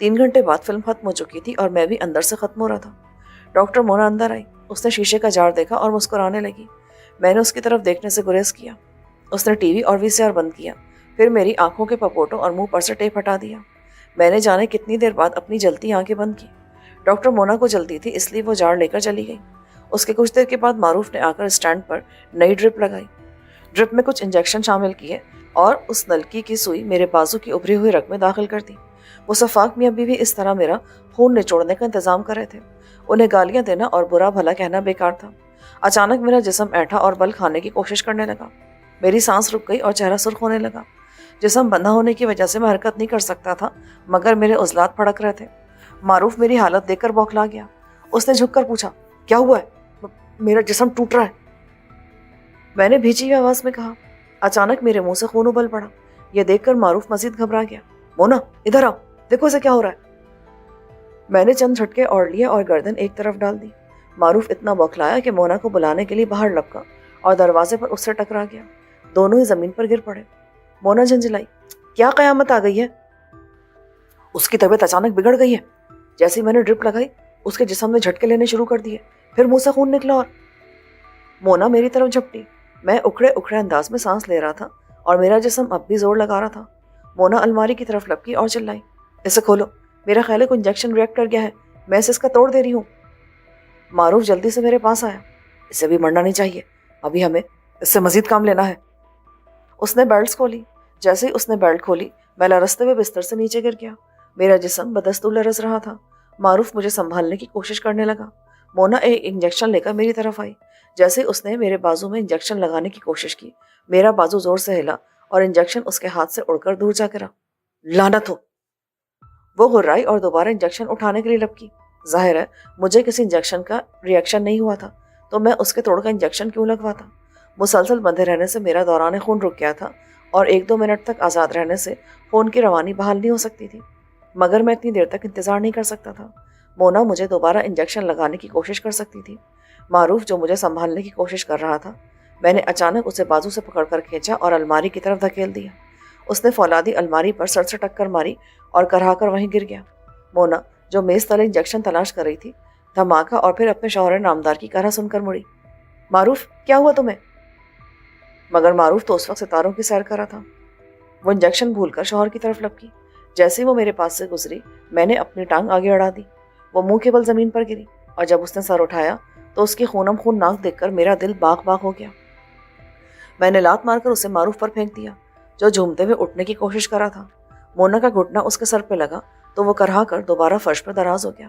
3 گھنٹے بعد فلم ختم ہو چکی تھی اور میں بھی اندر سے ختم ہو رہا تھا۔ ڈاکٹر مونا اندر آئی۔ اس نے شیشے کا جار دیکھا اور مسکرانے لگی۔ میں نے اس کی طرف دیکھنے سے گریز کیا۔ اس نے ٹی وی اور VCR بند کیا، پھر میری آنکھوں کے پپوٹوں اور منہ پر سے ٹیپ ہٹا دیا۔ میں نے جانے کتنی دیر بعد اپنی جلتی آنکھیں بند کی۔ ڈاکٹر مونا کو جلدی تھی اس لیے وہ جار لے کر چلی گئی۔ اس کے کچھ دیر کے بعد معروف نے آ کر اسٹینڈ پر نئی ڈرپ لگائی۔ ڈرپ میں کچھ انجیکشن شامل کیے اور اس نلکی کی سوئی میرے بازو کی ابھری ہوئی رگ میں داخل کر دی۔ وہ صفاق میاں بیوی اس طرح میرا خون نچوڑنے کا انتظام کر رہے تھے۔ انہیں گالیاں دینا اور برا بھلا کہنا بیکار تھا۔ اچانک میرا جسم ایٹھا اور بل کھانے کی کوشش کرنے لگا۔ میری سانس رک گئی اور چہرہ سرخ ہونے لگا۔ جسم بندھا ہونے کی وجہ سے میں حرکت نہیں کر سکتا تھا، مگر میرے عضلات پھڑک رہے تھے۔ معروف میری حالت دیکھ کر بوکھلا گیا۔ اس نے جھک کر پوچھا، کیا ہوا ہے؟ میرا جسم ٹوٹ رہا ہے، میں نے بھیجی ہوئی آواز میں کہا۔ اچانک میرے منہ سے خون ابل پڑا۔ یہ دیکھ کر معروف مزید گھبرا گیا۔ مونا ادھر آؤ، دیکھو اسے کیا ہو رہا ہے۔ میں نے چند جھٹکے اوڑھ لیے اور گردن ایک طرف ڈال دی۔ معروف اتنا بوکھلایا کہ مونا کو بلانے کے لیے باہر لپکا اور دروازے پر اس سے ٹکرا گیا۔ دونوں ہی زمین پر گر پڑے۔ مونا جھنجھلائی، کیا قیامت آ گئی ہے؟ اس کی طبیعت اچانک بگڑ گئی ہے۔ جیسے ہی میں نے ڈرپ لگائی اس کے جسم میں جھٹکے لینے شروع کر دیے، پھر منہ سے خون نکلا اور مونا میری طرف جھپٹی۔ میں اکھڑے اکھڑے انداز میں سانس لے رہا تھا اور میرا جسم اب بھی زور لگا رہا تھا۔ مونا الماری کی طرف لپکی اور چلائی، اسے کھولو، میرا خیال ہے کوئی انجیکشن ریئیکٹ کر گیا ہے، میں اسے اس کا توڑ دے رہی ہوں۔ معروف جلدی سے میرے پاس آیا، اسے بھی مرنا نہیں چاہیے، ابھی ہمیں اس سے مزید کام لینا ہے۔ اس نے بیلٹس کھولی۔ جیسے ہی اس نے بیلٹ کھولی میں لرزتے ہوئے بستر سے نیچے گر گیا۔ میرا جسم بدستور لرز رہا تھا۔ معروف مجھے سنبھالنے کی کوشش کرنے لگا۔ مونا ایک انجیکشن لے کر میری طرف آئی۔ جیسے اس نے میرے بازو میں انجیکشن لگانے کی کوشش کی، میرا بازو زور سے ہلا اور انجیکشن اس کے ہاتھ سے اڑ کر دور جا گرا۔ لعنت ہو! وہ غرائی اور دوبارہ انجیکشن اٹھانے کے لیے لپکی۔ ظاہر ہے مجھے کسی انجیکشن کا ری ایکشن نہیں ہوا تھا تو میں اس کے توڑ کا انجیکشن کیوں لگواتا؟ مسلسل بندھے رہنے سے میرا دوران خون رک گیا تھا اور 1-2 منٹ تک آزاد رہنے سے خون کی روانی بحال نہیں ہو سکتی تھی، مگر میں اتنی دیر تک انتظار نہیں کر سکتا تھا۔ مونا مجھے دوبارہ انجیکشن لگانے کی کوشش کر سکتی تھی۔ معروف جو مجھے سنبھالنے کی کوشش کر رہا تھا، میں نے اچانک اسے بازو سے پکڑ کر کھینچا اور الماری کی طرف دھکیل دیا۔ اس نے فولادی الماری پر سر سے ٹکر ماری اور کرا کر وہیں گر گیا۔ مونا جو میز تلے انجیکشن تلاش کر رہی تھی، دھماکہ اور پھر اپنے شوہر نامدار کی کہا سن کر مڑی۔ معروف کیا ہوا تمہیں؟ مگر معروف تو اس وقت ستاروں کی سیر کر رہا تھا۔ وہ انجیکشن بھول کر شوہر کی طرف لپکی۔ جیسے ہی وہ میرے پاس سے گزری میں نے اپنی ٹانگ آگے اڑا دی۔ وہ منہ کے بل زمین پر گری اور جب اس نے سر اٹھایا تو اس کی خونم خون ناک دیکھ کر میرا دل باغ باغ ہو گیا۔ میں نے لات مار کر اسے معروف پر پھینک دیا جو جھومتے ہوئے اٹھنے کی کوشش کر رہا تھا۔ مونا کا گھٹنا اس کے سر پہ لگا تو وہ کرہا کر دوبارہ فرش پر دراز ہو گیا۔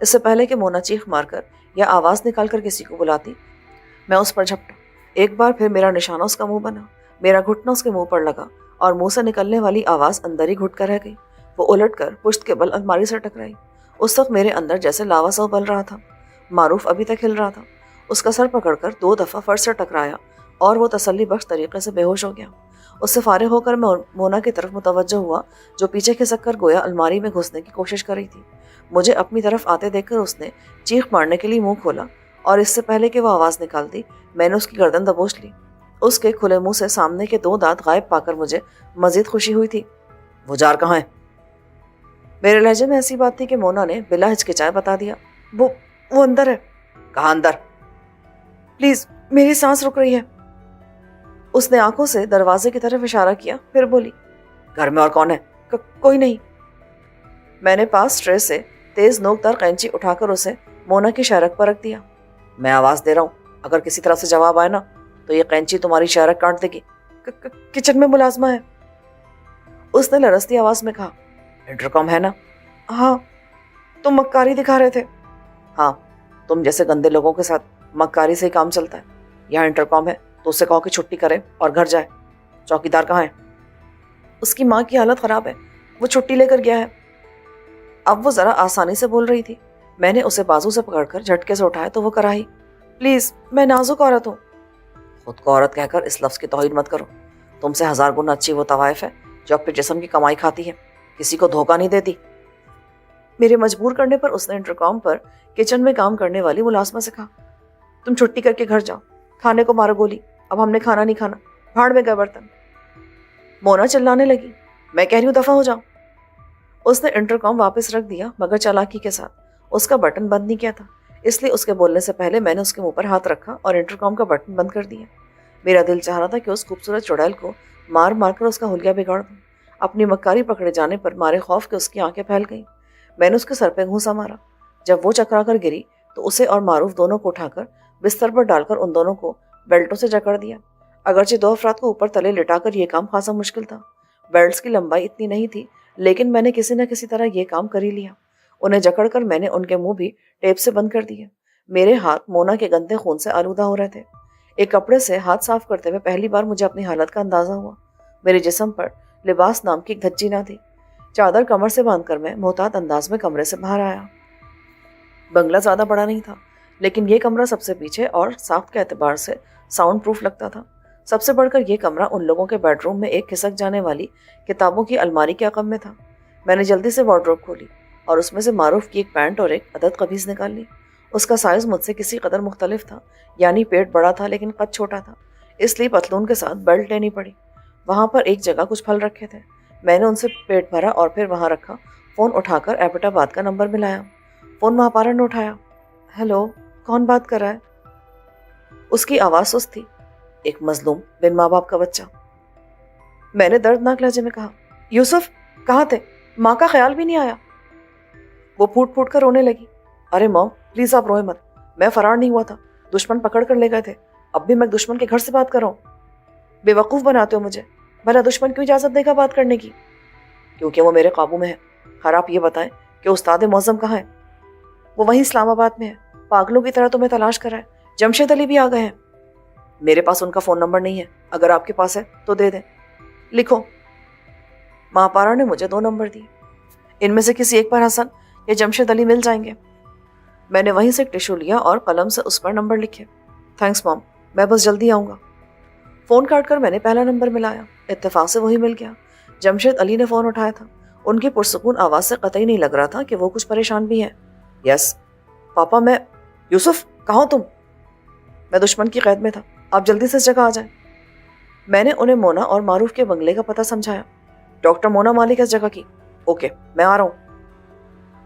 اس سے پہلے کہ مونا چیخ مار کر یا آواز نکال کر کسی کو بلاتی، میں اس پر جھپٹا۔ ایک بار پھر میرا نشانہ اس کا منہ بنا۔ میرا گھٹنا اس کے منہ پر لگا اور منہ سے نکلنے والی آواز اندر ہی گھٹ کر رہ گئی۔ وہ الٹ کر پشت کے بل الماری سے ٹکرائی۔ اس وقت میرے اندر جیسے لاوا سا ابل رہا تھا۔ معروف ابھی تک ہل رہا تھا. اس کا سر پکڑ کر 2 دفعہ فرش سے ٹکرایا اور وہ تسلی بخش طریقے سے بے ہوش ہو گیا. اس سے فارغ ہو کر میں مونا کی طرف متوجہ ہوا جو پیچھے کھسک کر گویا الماری میں گھسنے کی کوشش کر رہی تھی. مجھے اپنی طرف آتے دیکھ کر اس نے چیخ مارنے کے لیے منہ کھولا اور اس سے پہلے کہ وہ آواز نکال دی میں نے اس کی گردن دبوچ لی. اس کے کھلے منہ سے سامنے کے 2 دانت غائب پا کر مجھے مزید خوشی ہوئی تھی. وہ جار کہاں ہے؟ میرے لہجے میں ایسی بات تھی کہ مونا نے بلا ہچکچائے بتا دیا. وہ اندر ہے. کہاں اندر؟ پلیز میری سانس رک رہی ہے. اس نے آنکھوں سے دروازے کی طرف اشارہ کیا پھر بولی. گھر میں اور کون ہے؟ کوئی نہیں. میں نے پاس ٹرے سے تیز نوکدار قینچی اٹھا کر اسے مونا کی شہرک پر رکھ دیا. میں آواز دے رہا ہوں، اگر کسی طرف سے جواب آئے نا تو یہ قینچی تمہاری شہرک کاٹ دے گی. کچن میں ملازمہ ہے. اس نے لرزتی آواز میں کہا. انٹرکام ہے نا؟ ہاں. تم مکاری دکھا رہے تھے. ہاں، تم جیسے گندے لوگوں کے ساتھ مکاری سے ہی کام چلتا ہے. یہاں انٹرکام ہے تو اسے کہو کہ چھٹی کرے اور گھر جائے. چوکیدار کہاں ہے؟ اس کی ماں کی حالت خراب ہے، وہ چھٹی لے کر گیا ہے. اب وہ ذرا آسانی سے بول رہی تھی. میں نے اسے بازو سے پکڑ کر جھٹکے سے اٹھایا تو وہ کرائی. پلیز، میں نازک عورت ہوں. خود کو عورت کہہ کر اس لفظ کی توہین مت کرو. تم سے 1000 گنا اچھی وہ طوائف ہے جو اپنے جسم کی کمائی کھاتی ہے، کسی کو دھوکہ نہیں دیتی. میرے مجبور کرنے پر اس نے انٹرکام پر کچن میں کام کرنے والی ملازمہ سے کہا. تم چھٹی کر کے گھر جاؤ، کھانے کو مارو گولی، اب ہم نے کھانا نہیں کھانا، بھاڑ میں گئے برتن. مونا چلانے لگی. میں کہہ رہی ہوں دفعہ ہو جاؤ. اس نے انٹرکام واپس رکھ دیا مگر چالاکی کے ساتھ. اس کا بٹن بند نہیں کیا تھا، اس لیے اس کے بولنے سے پہلے میں نے اس کے منہ پر ہاتھ رکھا اور انٹرکام کا بٹن بند کر دیا. میرا دل چاہ رہا تھا کہ اس خوبصورت چڑیل کو مار مار کر اس کا حلیہ بگاڑ دوں. اپنی مکاری پکڑے جانے پر مارے خوف کے اس کی آنکھیں پھیل گئیں. میں نے اس کے سر پہ گھونسا مارا. جب وہ چکرا کر گری تو اسے اور معروف دونوں کو اٹھا کر بستر پر ڈال کر ان دونوں کو بیلٹوں سے جکڑ دیا. اگرچہ 2 افراد کو اوپر تلے لٹا کر یہ کام خاصا مشکل تھا. بیلٹس کی لمبائی اتنی نہیں تھی لیکن میں نے کسی نہ کسی طرح یہ کام کر ہی لیا. انہیں جکڑ کر میں نے ان کے منہ بھی ٹیپ سے بند کر دیے. میرے ہاتھ مونا کے گندے خون سے آلودہ ہو رہے تھے. ایک کپڑے سے ہاتھ صاف کرتے ہوئے پہلی بار مجھے اپنی حالت کا اندازہ ہوا. میرے جسم پر لباس نام کی ایک دھجی نہ تھی. چادر کمر سے باندھ کر میں محتاط انداز میں کمرے سے باہر آیا. بنگلہ زیادہ بڑا نہیں تھا لیکن یہ کمرہ سب سے پیچھے اور ساخت کے اعتبار سے ساؤنڈ پروف لگتا تھا. سب سے بڑھ کر یہ کمرہ ان لوگوں کے بیڈ روم میں ایک کھسک جانے والی کتابوں کی الماری کے عقب میں تھا. میں نے جلدی سے وارڈروب کھولی اور اس میں سے معروف کی ایک پینٹ اور ایک عدد قمیض نکال لی. اس کا سائز مجھ سے کسی قدر مختلف تھا، یعنی پیٹ بڑا تھا لیکن قد چھوٹا تھا، اس لیے پتلون کے ساتھ بیلٹ لینی پڑی. وہاں پر ایک جگہ کچھ پھل رکھے تھے. میں نے ان سے پیٹ بھرا اور پھر وہاں رکھا. فون اٹھا کر ایبٹ آباد کا نمبر ملایا. فون مہاپارا نے اٹھایا. ہیلو، کون بات کر رہا ہے؟ اس کی آواز سست تھی. ایک مظلوم بن ماں باپ کا بچہ. میں نے دردناک لہجے میں کہا. یوسف کہاں تھے؟ ماں کا خیال بھی نہیں آیا. وہ پھوٹ پھوٹ کر رونے لگی. ارے ماں پلیز آپ روئے مت، میں فرار نہیں ہوا تھا، دشمن پکڑ کر لے گئے تھے. اب بھی میں دشمن کے گھر سے بات کر رہا ہوں. بے وقوف بناتے ہو مجھے. بھلا دشمن کیوں اجازت دے گا بات کرنے کی؟ کیونکہ وہ میرے قابو میں ہے. خیر آپ یہ بتائیں کہ استاد معظم کہاں ہے؟ وہ وہیں اسلام آباد میں ہے. پاگلوں کی طرح تمہیں تلاش کر رہا ہے. جمشید علی بھی آ گئے ہیں. میرے پاس ان کا فون نمبر نہیں ہے، اگر آپ کے پاس ہے تو دے دیں. لکھو. مہاپارا نے مجھے 2 نمبر دیے. ان میں سے کسی ایک پر حسن یا جمشید علی مل جائیں گے. میں نے وہیں سے ایک ٹشو لیا اور قلم سے اس پر نمبر لکھے. تھینکس مام، میں بس جلدی آؤں گا. فون کاٹ کر میں نے پہلا نمبر ملایا. اتفاق سے وہی مل گیا. جمشید علی نے فون اٹھایا تھا. ان کی پرسکون آواز سے قطعی نہیں لگ رہا تھا کہ وہ کچھ پریشان بھی ہیں. یس پاپا میں. یوسف کہاں ہو تم؟ میں دشمن کی قید میں تھا، آپ جلدی سے اس جگہ آ جائیں. میں نے انہیں مونا اور معروف کے بنگلے کا پتہ سمجھایا. ڈاکٹر مونا مالک اس جگہ کی. اوکے میں آ رہا ہوں.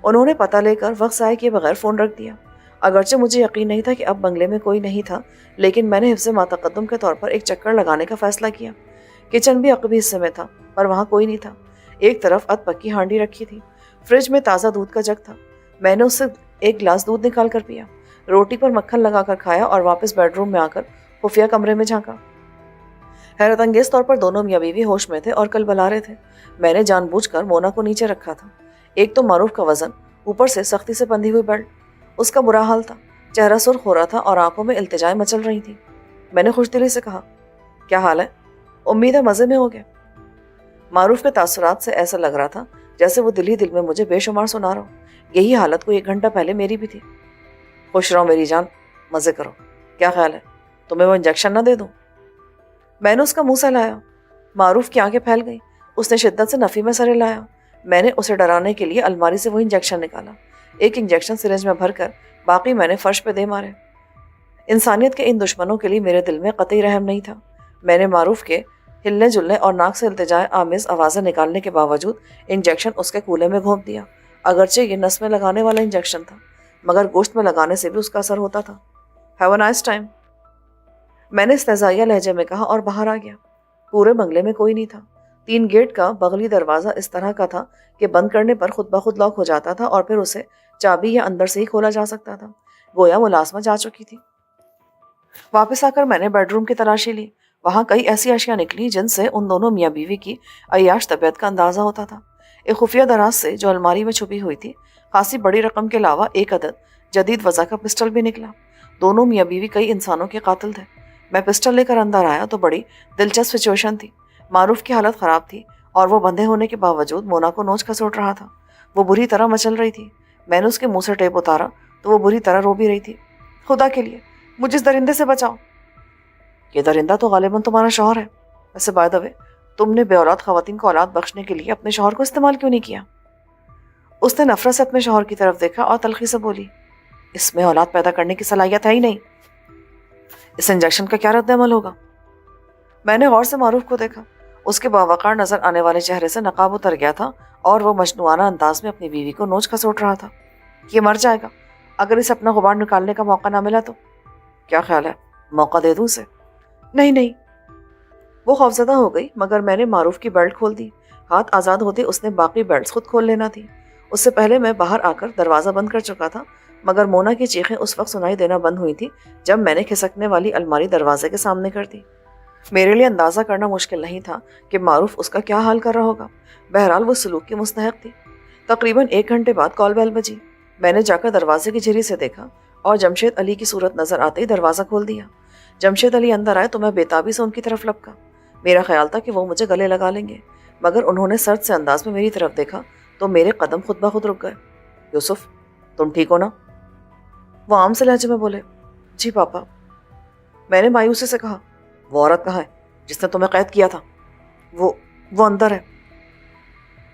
انہوں نے پتہ لے کر وقت ضائع کیے بغیر فون رکھ دیا. اگرچہ مجھے یقین نہیں تھا کہ اب بنگلے میں کوئی نہیں تھا لیکن میں نے حفظ ماتقدم کے طور پر ایک چکر لگانے کا فیصلہ کیا. کچن بھی عقبی حصے میں تھا پر وہاں کوئی نہیں تھا. ایک طرف اد پکی ہانڈی رکھی تھی. فریج میں تازہ دودھ کا جگ تھا. میں نے اس سے ایک گلاس دودھ نکال کر پیا. روٹی پر مکھن لگا کر کھایا اور واپس بیڈ روم میں آ کر خفیہ کمرے میں جھانکا. حیرت انگیز طور پر دونوں میاں بیوی ہوش میں تھے اور کل بلا رہے تھے. میں نے جان بوجھ کر مونا کو نیچے رکھا تھا. ایک تو معروف کا وزن، اوپر سے سختی سے بندھی ہوئی بیلٹ. اس کا برا حال تھا، چہرہ سرخ ہو رہا تھا اور آنکھوں میں التجائیں مچل رہی تھی. میں نے خوش دلی سے کہا. کیا حال ہے؟ امید ہے مزے میں ہو گیا. معروف کے تاثرات سے ایسا لگ رہا تھا جیسے وہ دل ہی دل میں مجھے بے شمار سنا رہا ہو. یہی حالت کو 1 گھنٹہ پہلے میری بھی تھی. خوش رہو میری جان, مزے کرو. کیا خیال ہے تمہیں وہ انجیکشن نہ دے دوں؟ میں نے اس کا منہ سہلایا. معروف کی آنکھیں پھیل گئی. اس نے شدت سے نفی میں سر ہلایا. میں نے اسے ڈرانے کے لیے الماری سے وہ انجیکشن نکالا. ایک انجیکشن سرنج میں بھر کر باقی میں نے فرش پہ دے مارے. انسانیت کے ان دشمنوں کے لیے میرے دل میں قطعی رحم نہیں تھا. میں نے معروف کے ہلنے جلنے اور ناک سے التجائے آمیز آوازیں نکالنے کے باوجود انجیکشن اس کے کولے میں گھونپ دیا. اگرچہ یہ نس میں لگانے والا انجیکشن تھا, مگر گوشت میں لگانے سے بھی اس کا اثر ہوتا تھا. ہیو اے نائس ٹائم, میں نے استہزائیہ لہجے میں کہا اور باہر آ گیا. پورے بنگلے میں کوئی نہیں تھا. 3 گیٹ کا بغلی دروازہ اس طرح کا تھا کہ بند کرنے پر خود بخود لاک ہو جاتا تھا اور پھر اسے چابی یا اندر سے ہی کھولا جا سکتا تھا. گویا ملازمہ جا چکی تھی. واپس آ کر میں نے بیڈ روم کی تلاشی لی. وہاں کئی ایسی اشیاء نکلی جن سے ان دونوں میاں بیوی کی عیاش طبیعت کا اندازہ ہوتا تھا. ایک خفیہ دراز سے جو الماری میں چھپی ہوئی تھی خاصی بڑی رقم کے علاوہ ایک عدد جدید وضع کا پسٹل بھی نکلا. دونوں میاں بیوی کئی انسانوں کے قاتل تھے. میں پسٹل لے کر اندر آیا تو بڑی دلچسپ سچویشن تھی. معروف کی حالت خراب تھی اور وہ بندھے ہونے کے باوجود مونا کو نوچ کھسوٹ رہا تھا. وہ بری طرح مچل رہی تھی. میں نے اس کے منہ سے ٹیپ اتارا تو وہ بری طرح رو بھی رہی تھی. خدا کے لیے مجھے اس درندے سے بچاؤ. یہ درندہ تو غالباً تمہارا شوہر ہے. ویسے بائی دا وے تم نے بے اولاد خواتین کو اولاد بخشنے کے لیے اپنے شوہر کو استعمال کیوں نہیں کیا؟ اس نے نفرت سے اپنے شوہر کی طرف دیکھا اور تلخی سے بولی, اس میں اولاد پیدا کرنے کی صلاحیت ہے ہی نہیں. اس انجیکشن کا کیا رد عمل ہوگا؟ میں نے غور سے معروف کو دیکھا. اس کے باوقار نظر آنے والے چہرے سے نقاب اتر گیا تھا اور وہ مجنونہ انداز میں اپنی بیوی کو نوچ کھسوٹ رہا تھا. یہ مر جائے گا اگر اسے اپنا غبار نکالنے کا موقع نہ ملا تو. کیا خیال ہے موقع دے دوں اسے؟ نہیں. وہ خوفزدہ ہو گئی, مگر میں نے معروف کی بیلٹ کھول دی. ہاتھ آزاد ہوتے اس نے باقی بیلٹس خود کھول لینا تھی. اس سے پہلے میں باہر آ کر دروازہ بند کر چکا تھا, مگر مونا کی چیخیں اس وقت سنائی دینا بند ہوئی تھی جب میں نے کھسکنے والی الماری دروازے کے سامنے کر دی. میرے لیے اندازہ کرنا مشکل نہیں تھا کہ معروف اس کا کیا حال کر رہا ہوگا. بہرحال وہ سلوک کی مستحق تھی. تقریباً 1 گھنٹے بعد کال بیل بجی. میں نے جا کر دروازے کی جھری سے دیکھا اور جمشید علی کی صورت نظر آتے ہی دروازہ کھول دیا. جمشید علی اندر آئے تو میں بےتابی سے ان کی طرف لپکا. میرا خیال تھا کہ وہ مجھے گلے لگا لیں گے, مگر انہوں نے سرد سے انداز میں میری طرف دیکھا تو میرے قدم خود بخود رک گئے. یوسف تم ٹھیک ہو نا؟ وہ عام سے لہجے میں بولے. جی پاپا. میں نے مایوسی سے کہا, وہ عورت کہاں ہے جس نے تمہیں قید کیا تھا؟ وہ اندر ہے.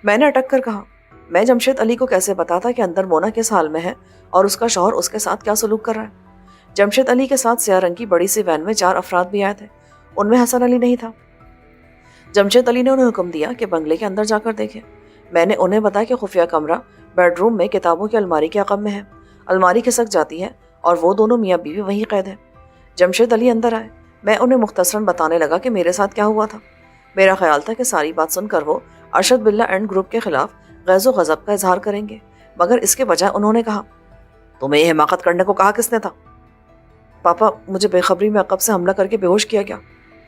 میں نے اٹک کر کہا, میں جمشید علی کو کیسے بتاتا کہ اندر مونا کس حال میں ہے اور اس کا شوہر اس کے ساتھ کیا سلوک کر رہا ہے؟ جمشید علی کے ساتھ سیاہ رنگ کی بڑی سی وین میں 4 افراد بھی آئے تھے. ان میں حسن علی نہیں تھا. جمشید علی نے انہیں حکم دیا کہ بنگلے کے اندر جا کر دیکھیں. میں نے انہیں بتایا کہ خفیہ کمرہ بیڈ روم میں کتابوں کی الماری کے عقب میں ہے. الماری کھسک جاتی ہے اور وہ دونوں میاں بیوی وہیں قید ہیں. جمشید علی اندر آئے. میں انہیں مختصراً بتانے لگا کہ میرے ساتھ کیا ہوا تھا. میرا خیال تھا کہ ساری بات سن کر وہ ارشد باللہ اینڈ گروپ کے خلاف غیظ و غضب کا اظہار کریں گے, مگر اس کے بجائے انہوں نے کہا, تمہیں یہ حماقت کرنے کو کہا کس نے تھا؟ پاپا مجھے بے خبری میں عقب سے حملہ کر کے بے ہوش کیا گیا,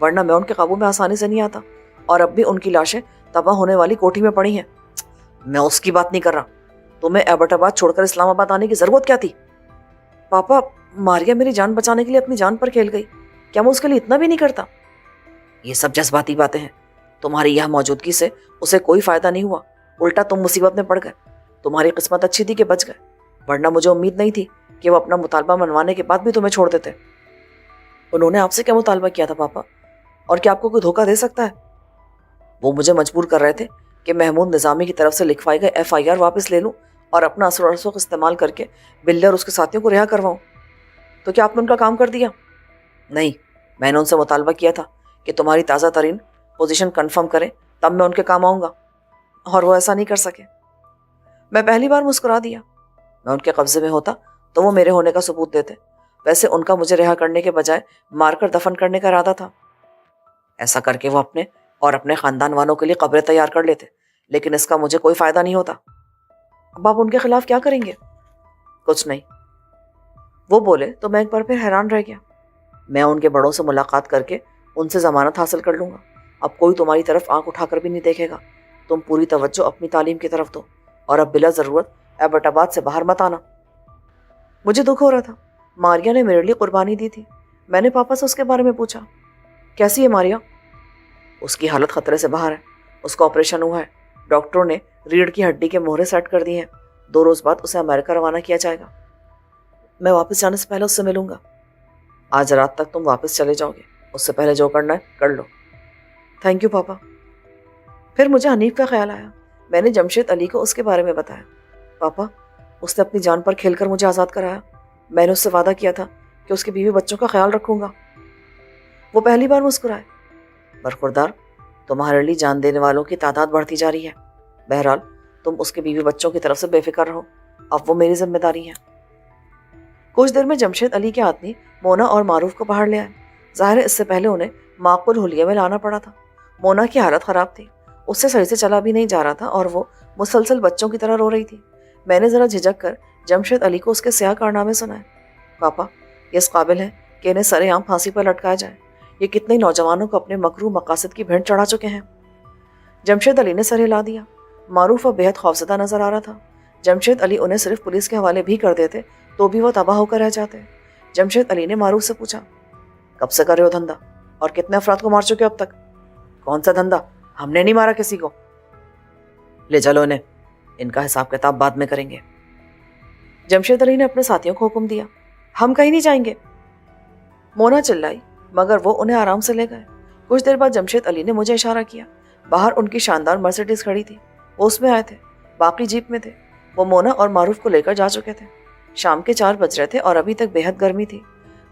ورنہ میں ان کے قابو میں آسانی سے نہیں آتا, اور اب بھی ان کی لاشیں تباہ ہونے والی کوٹھی میں پڑی ہیں. میں اس کی بات نہیں کر رہا. تمہیں ایبٹ آباد چھوڑ کر اسلام آباد آنے کی ضرورت کیا تھی؟ پاپا ماریا میری جان بچانے کے لیے اپنی جان پر کھیل گئی, کیا میں اس کے لیے اتنا بھی نہیں کرتا؟ یہ سب جذباتی باتیں ہیں. تمہاری یہاں موجودگی سے اسے کوئی فائدہ نہیں ہوا, الٹا تم مصیبت میں پڑ گئے. تمہاری قسمت اچھی تھی کہ بچ گئے, ورنہ مجھے امید نہیں تھی کہ وہ اپنا مطالبہ منوانے کے بعد بھی تمہیں چھوڑ دیتے. انہوں نے آپ سے کیا مطالبہ کیا تھا پاپا, اور کیا آپ کو کوئی دھوکہ دے سکتا ہے؟ وہ مجھے مجبور کر رہے تھے کہ محمود نظامی کی طرف سے لکھوائی گئے FIR واپس لے لوں اور اپنا اثر و رسوخ استعمال کر کے بلے اور اس کے ساتھیوں کو رہا کرواؤں. تو کیا آپ نے ان کا کام کر دیا؟ نہیں, میں نے ان سے مطالبہ کیا تھا کہ تمہاری تازہ ترین پوزیشن کنفرم کریں, تب میں ان کے کام آؤں گا, اور وہ ایسا نہیں کر سکے. میں پہلی بار مسکرا دیا. میں ان کے قبضے میں ہوتا تو وہ میرے ہونے کا ثبوت دیتے. ویسے ان کا مجھے رہا کرنے کے بجائے مار کر دفن کرنے کا ارادہ تھا. ایسا کر کے وہ اپنے اور اپنے خاندان والوں کے لیے قبریں تیار کر لیتے, لیکن اس کا مجھے کوئی فائدہ نہیں ہوتا. اب آپ ان کے خلاف کیا کریں گے؟ کچھ نہیں. وہ بولے تو میں ایک بار پھر حیران رہ گیا. میں ان کے بڑوں سے ملاقات کر کے ان سے ضمانت حاصل کر لوں گا. اب کوئی تمہاری طرف آنکھ اٹھا کر بھی نہیں دیکھے گا. تم پوری توجہ اپنی تعلیم کی طرف دو, اور اب بلا ضرورت ایبٹ آباد سے باہر مت آنا. مجھے دکھ ہو رہا تھا. ماریا نے میرے لیے قربانی دی تھی. میں نے پاپا سے اس کے بارے میں پوچھا, کیسی ہے ماریا؟ اس کی حالت خطرے سے باہر ہے. اس کا آپریشن ہوا ہے. ڈاکٹروں نے ریڑھ کی ہڈی کے مہرے سیٹ کر دی ہیں. 2 روز بعد اسے امریکہ روانہ کیا جائے گا. मैं वापस जाने से पहले उससे मिलूंगा। आज रात तक तुम वापस चले जाओगे, उससे पहले जो करना है कर लो। थैंक यू पापा। फिर मुझे हनीफ का ख्याल आया। मैंने जमशेद अली को उसके बारे में बताया। पापा, उसने अपनी जान पर खेलकर मुझे आज़ाद कराया। मैंने उससे वादा किया था कि उसके बीवी बच्चों का ख्याल रखूंगा। वो पहली बार मुस्कुराए। बरखुरदार, तुम्हारे लिए जान देने वालों की तादाद बढ़ती जा रही है। बहरहाल तुम उसके बीवी बच्चों की तरफ से बेफिक्र रहो, अब वो मेरी जिम्मेदारी है। कुछ देर में जमशेद अली के आदमी मोना और मारूफ को बाहर ले आए। ज़ाहिर है इससे पहले उन्हें माकूल हुलिया में लाना पड़ा था। मोना की हालत ख़राब थी, उससे सही से चला भी नहीं जा रहा था और वो मुसलसल बच्चों की तरह रो रही थी। मैंने ज़रा झिझक कर जमशेद अली को उसके स्याह कारनामे सुनाए। पापा, ये इस काबिल है कि इन्हें सरेआम फांसी पर लटकाया जाए। ये कितने नौजवानों को अपने मकरू मकासद की भेंट चढ़ा चुके हैं। जमशेद अली ने सर हिला दिया। मारूफ अब बेहद खौफजदा नजर आ रहा था। जमशेद अली उन्हें सिर्फ पुलिस के हवाले भी कर देते तो भी वो तबाह होकर रह जाते। जमशेद अली ने मारूफ से पूछा, कब से कर रहे हो धंधा और कितने अफराद को मार चुके हो अब तक? कौन सा धंधा? हमने नहीं मारा किसी को। ले चलो इन्हें, इनका हिसाब किताब बाद में करेंगे। जमशेद अली ने अपने साथियों को हुक्म दिया। हम कहीं नहीं जाएंगे। मोना चिल्लाई, मगर वो उन्हें आराम से ले गए। कुछ देर बाद जमशेद अली ने मुझे इशारा किया। बाहर उनकी शानदार मर्सिडीज खड़ी थी, वो उसमें आए थे। बाकी जीप में थे। वो मोना और मारूफ को लेकर जा चुके थे। शाम के 4 बज रहे थे और अभी तक बेहद गर्मी थी।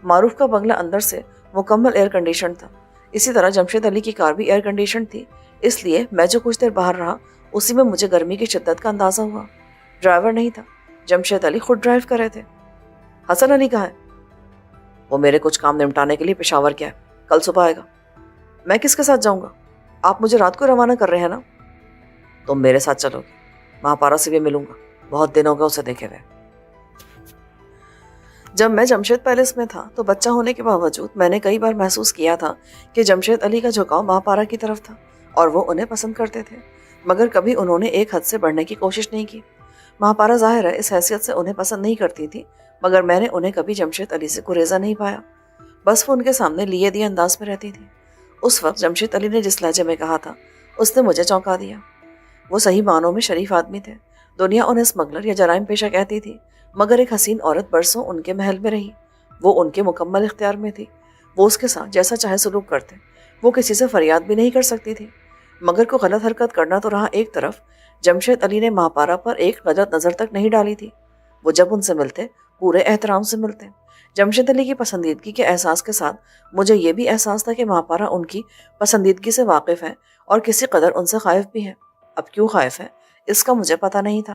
मारूफ का बंगला अंदर से मुकम्मल एयर कंडीशन था। इसी तरह जमशेद अली की कार भी एयर कंडीशन थी, इसलिए मैं जो कुछ देर बाहर रहा उसी में मुझे गर्मी की शिद्दत का अंदाज़ा हुआ। ड्राइवर नहीं था, जमशेद अली खुद ड्राइव कर रहे थे। हसन अली कहाँ है? वो मेरे कुछ काम निपटाने के लिए पेशावर गया है, कल सुबह आएगा। मैं किसके साथ जाऊंगा? आप मुझे रात को रवाना कर रहे हैं ना? तुम मेरे साथ चलोगे, महापारा से भी मिलूंगा, बहुत दिन हो गए उसे देखे हुए। जब मैं जमशेद पैलेस में था तो बच्चा होने के बावजूद मैंने कई बार महसूस किया था कि जमशेद अली का झुकाव महापारा की तरफ था और वो उन्हें पसंद करते थे, मगर कभी उन्होंने एक हद से बढ़ने की कोशिश नहीं की। महापारा ज़ाहिर है इस हैसियत से उन्हें पसंद नहीं करती थी, मगर मैंने उन्हें कभी जमशेद अली से गुरेजा नहीं पाया। बस वो उनके सामने लिए दिए अंदाज में रहती थी। उस वक्त जमशेद अली ने जिस लहजे में कहा था उसने मुझे चौंका दिया। वो सही मानों में शरीफ आदमी थे। दुनिया उन्हें स्मगलर या जराइम पेशा कहती थी, मगर एक हसीन औरत बरसों उनके महल में रही। वो उनके मुकम्मल इख्तियार में थी। वो उसके साथ जैसा चाहे सलूक करते। वो किसी से फरियाद भी नहीं कर सकती थी। मगर को गलत हरकत करना तो रहा एक तरफ, जमशेद अली ने महापारा पर एक गलत नज़र तक नहीं डाली थी। वो जब उनसे मिलते पूरे एहतराम से मिलते। जमशेद अली की पसंदीदगी के एहसास के साथ मुझे ये भी एहसास था कि महापारा उनकी पसंदीदगी से वाकिफ़ है और किसी कदर उनसे खाइफ भी है। अब क्यों खाइफ है इसका मुझे पता नहीं था।